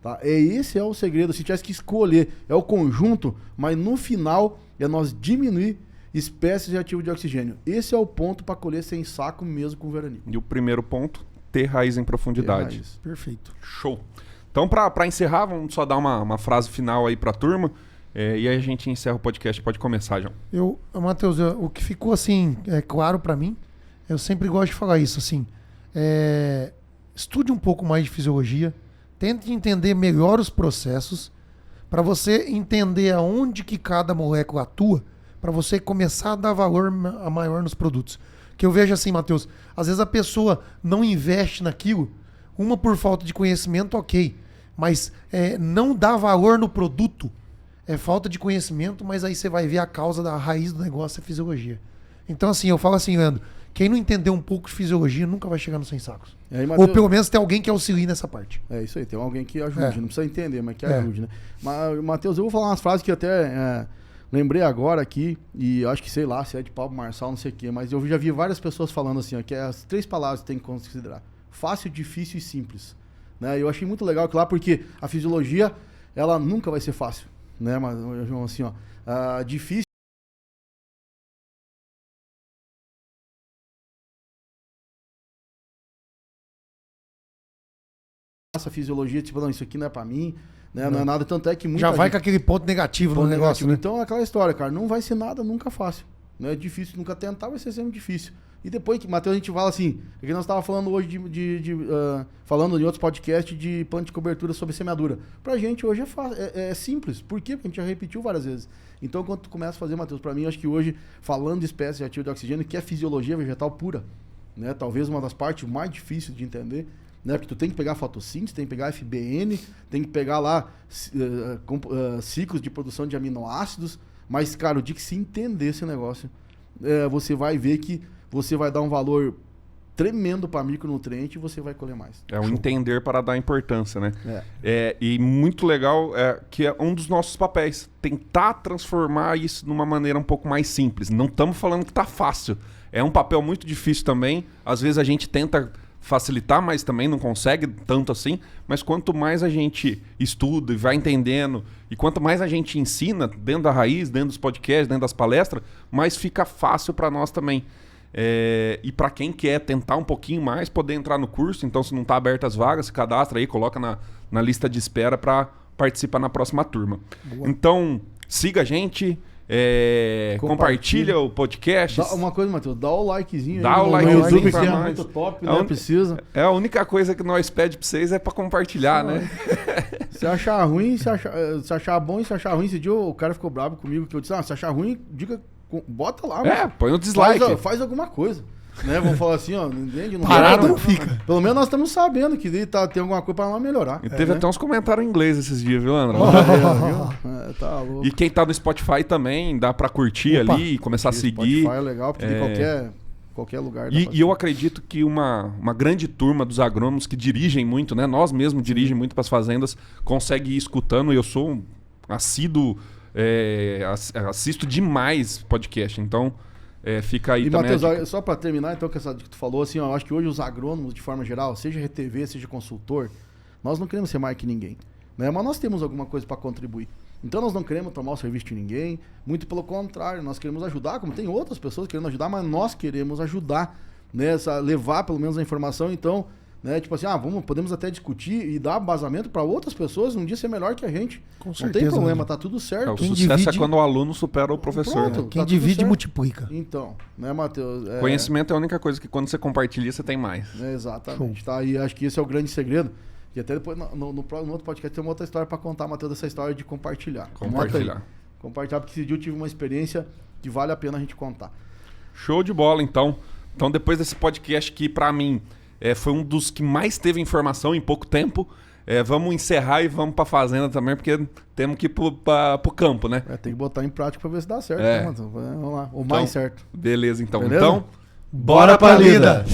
S4: Tá? Esse é o segredo. Se tivesse que escolher, é o conjunto, mas no final é nós diminuir espécies reativas de oxigênio. Esse é o ponto para colher 100 saco mesmo com veranico.
S2: E o primeiro ponto, ter raiz em profundidade.
S4: Raiz.
S3: Perfeito.
S2: Show. Então, para encerrar, vamos só dar uma frase final aí para a turma. E aí a gente encerra o podcast. Pode começar, João.
S3: Matheus, o que ficou assim, claro para mim, eu sempre gosto de falar isso, assim, estude um pouco mais de fisiologia, tente entender melhor os processos, para você entender aonde que cada molécula atua, para você começar a dar valor maior nos produtos. Que eu vejo assim, Matheus, às vezes a pessoa não investe naquilo, uma por falta de conhecimento, ok, mas não dá valor no produto, é falta de conhecimento, mas aí você vai ver a causa da raiz do negócio, é fisiologia. Então assim, eu falo assim, Leandro, quem não entender um pouco de fisiologia nunca vai chegar nos 100 sacos.
S4: Aí, Matheus,
S3: ou pelo menos tem alguém que auxilie nessa parte.
S4: É isso aí, tem alguém que ajude, não precisa entender, mas que ajude, né? Mas, Matheus, eu vou falar umas frases que até lembrei agora aqui, e acho que sei lá se é de Pablo Marçal, não sei o quê, mas eu já vi várias pessoas falando assim, ó, que as 3 palavras que tem que considerar: fácil, difícil e simples. Né? Eu achei muito legal que lá, porque a fisiologia, ela nunca vai ser fácil, né? Mas, João, assim, ó, difícil. Essa fisiologia, tipo, não, isso aqui não é pra mim, né? Não é nada, tanto é que muita
S3: já vai
S4: gente...
S3: com aquele ponto negativo no negócio, né?
S4: Então é aquela história, cara, não vai ser nada nunca fácil, né? É difícil nunca tentar, vai ser sempre difícil. E depois que, Matheus, a gente fala assim, que nós estávamos falando hoje falando em outros podcasts de plano de cobertura sobre semeadura. Pra gente hoje é fácil, é simples. Por quê? Porque a gente já repetiu várias vezes. Então quando tu começa a fazer, Matheus, pra mim, acho que hoje, falando de espécies reativas de oxigênio, que é fisiologia vegetal pura, né? Talvez uma das partes mais difíceis de entender, né? Porque tu tem que pegar fotossíntese, tem que pegar FBN, tem que pegar lá ciclos de produção de aminoácidos, mas, cara, o dia que se entender esse negócio, você vai ver que você vai dar um valor tremendo para micronutriente e você vai colher mais.
S2: É um entender para dar importância, né? E muito legal que é um dos nossos papéis, tentar transformar isso numa maneira um pouco mais simples. Não estamos falando que tá fácil. É um papel muito difícil também. Às vezes a gente tenta facilitar, mas também não consegue tanto assim. Mas quanto mais a gente estuda e vai entendendo, e quanto mais a gente ensina dentro da raiz, dentro dos podcasts, dentro das palestras, mais fica fácil para nós também. E para quem quer tentar um pouquinho mais, poder entrar no curso. Então, se não está aberto as vagas, se cadastra aí, coloca na lista de espera para participar na próxima turma.
S3: Boa.
S2: Então, siga a gente, compartilha o podcast.
S4: Uma coisa, Matheus, dá o likezinho
S2: Dá
S4: aí
S2: o
S4: no
S2: likezinho
S4: YouTube,
S2: pra
S4: que é
S2: nós.
S4: muito top,
S2: É
S4: né? Precisa.
S2: É a única coisa que nós pedimos pra vocês é pra compartilhar, né?
S4: Se achar ruim, se achar bom e se achar ruim, esse dia o cara ficou bravo comigo, que eu disse, se achar ruim, bota lá.
S2: Põe o dislike.
S4: Faz alguma coisa. Né? Vamos falar assim, ó, entende?
S3: Parado não fica.
S4: Pelo menos nós estamos sabendo que tem alguma coisa pra lá melhorar.
S2: E teve
S4: né?
S2: até uns comentários em inglês esses dias, viu, André?
S4: Viu? Tá louco.
S2: E quem tá no Spotify também, dá pra curtir ali e começar a seguir.
S4: Spotify é legal, porque de qualquer lugar.
S2: E eu acredito que uma grande turma dos agrônomos que dirigem muito, né? Nós mesmos dirigem muito para as fazendas, consegue ir escutando. Eu sou um assíduo, assisto demais podcast, então fica aí
S4: e
S2: também.
S4: Matheus, só para terminar, então, que essa que tu falou, assim, ó, eu acho que hoje os agrônomos, de forma geral, seja RTV, seja consultor, nós não queremos ser mais que ninguém, né? Mas nós temos alguma coisa para contribuir. Então nós não queremos tomar o serviço de ninguém, muito pelo contrário, nós queremos ajudar, como tem outras pessoas querendo ajudar, mas nós queremos ajudar, né, levar pelo menos a informação, então, né, tipo assim, podemos até discutir e dar vazamento para outras pessoas um dia ser melhor que a gente.
S3: Com
S4: não
S3: certeza,
S4: tem problema,
S3: né?
S4: tá tudo certo.
S2: O
S3: Quem
S2: sucesso
S3: divide-
S2: é quando o aluno supera o professor.
S4: Pronto.
S2: Né?
S3: Quem
S4: tá tudo
S3: divide,
S4: certo.
S3: multiplica.
S4: Então, né, Matheus?
S2: Conhecimento é a única coisa que quando você compartilha, você tem mais.
S4: Exatamente, tá? E acho que esse é o grande segredo. E até depois, no outro podcast, tem uma outra história para contar, Matheus, dessa história de compartilhar.
S2: Compartilhar.
S4: Compartilhar, porque esse dia eu tive uma experiência que vale a pena a gente contar.
S2: Show de bola, então. Então, depois desse podcast que, pra mim, foi um dos que mais teve informação em pouco tempo, vamos encerrar e vamos pra fazenda também, porque temos que ir pro campo, né?
S4: Tem que botar em prática para ver se dá certo,
S2: É.
S4: né, Matheus? Vamos lá, o
S2: Então,
S4: mais certo.
S2: Beleza, então.
S4: Beleza?
S2: Então,
S3: Bora pra lida!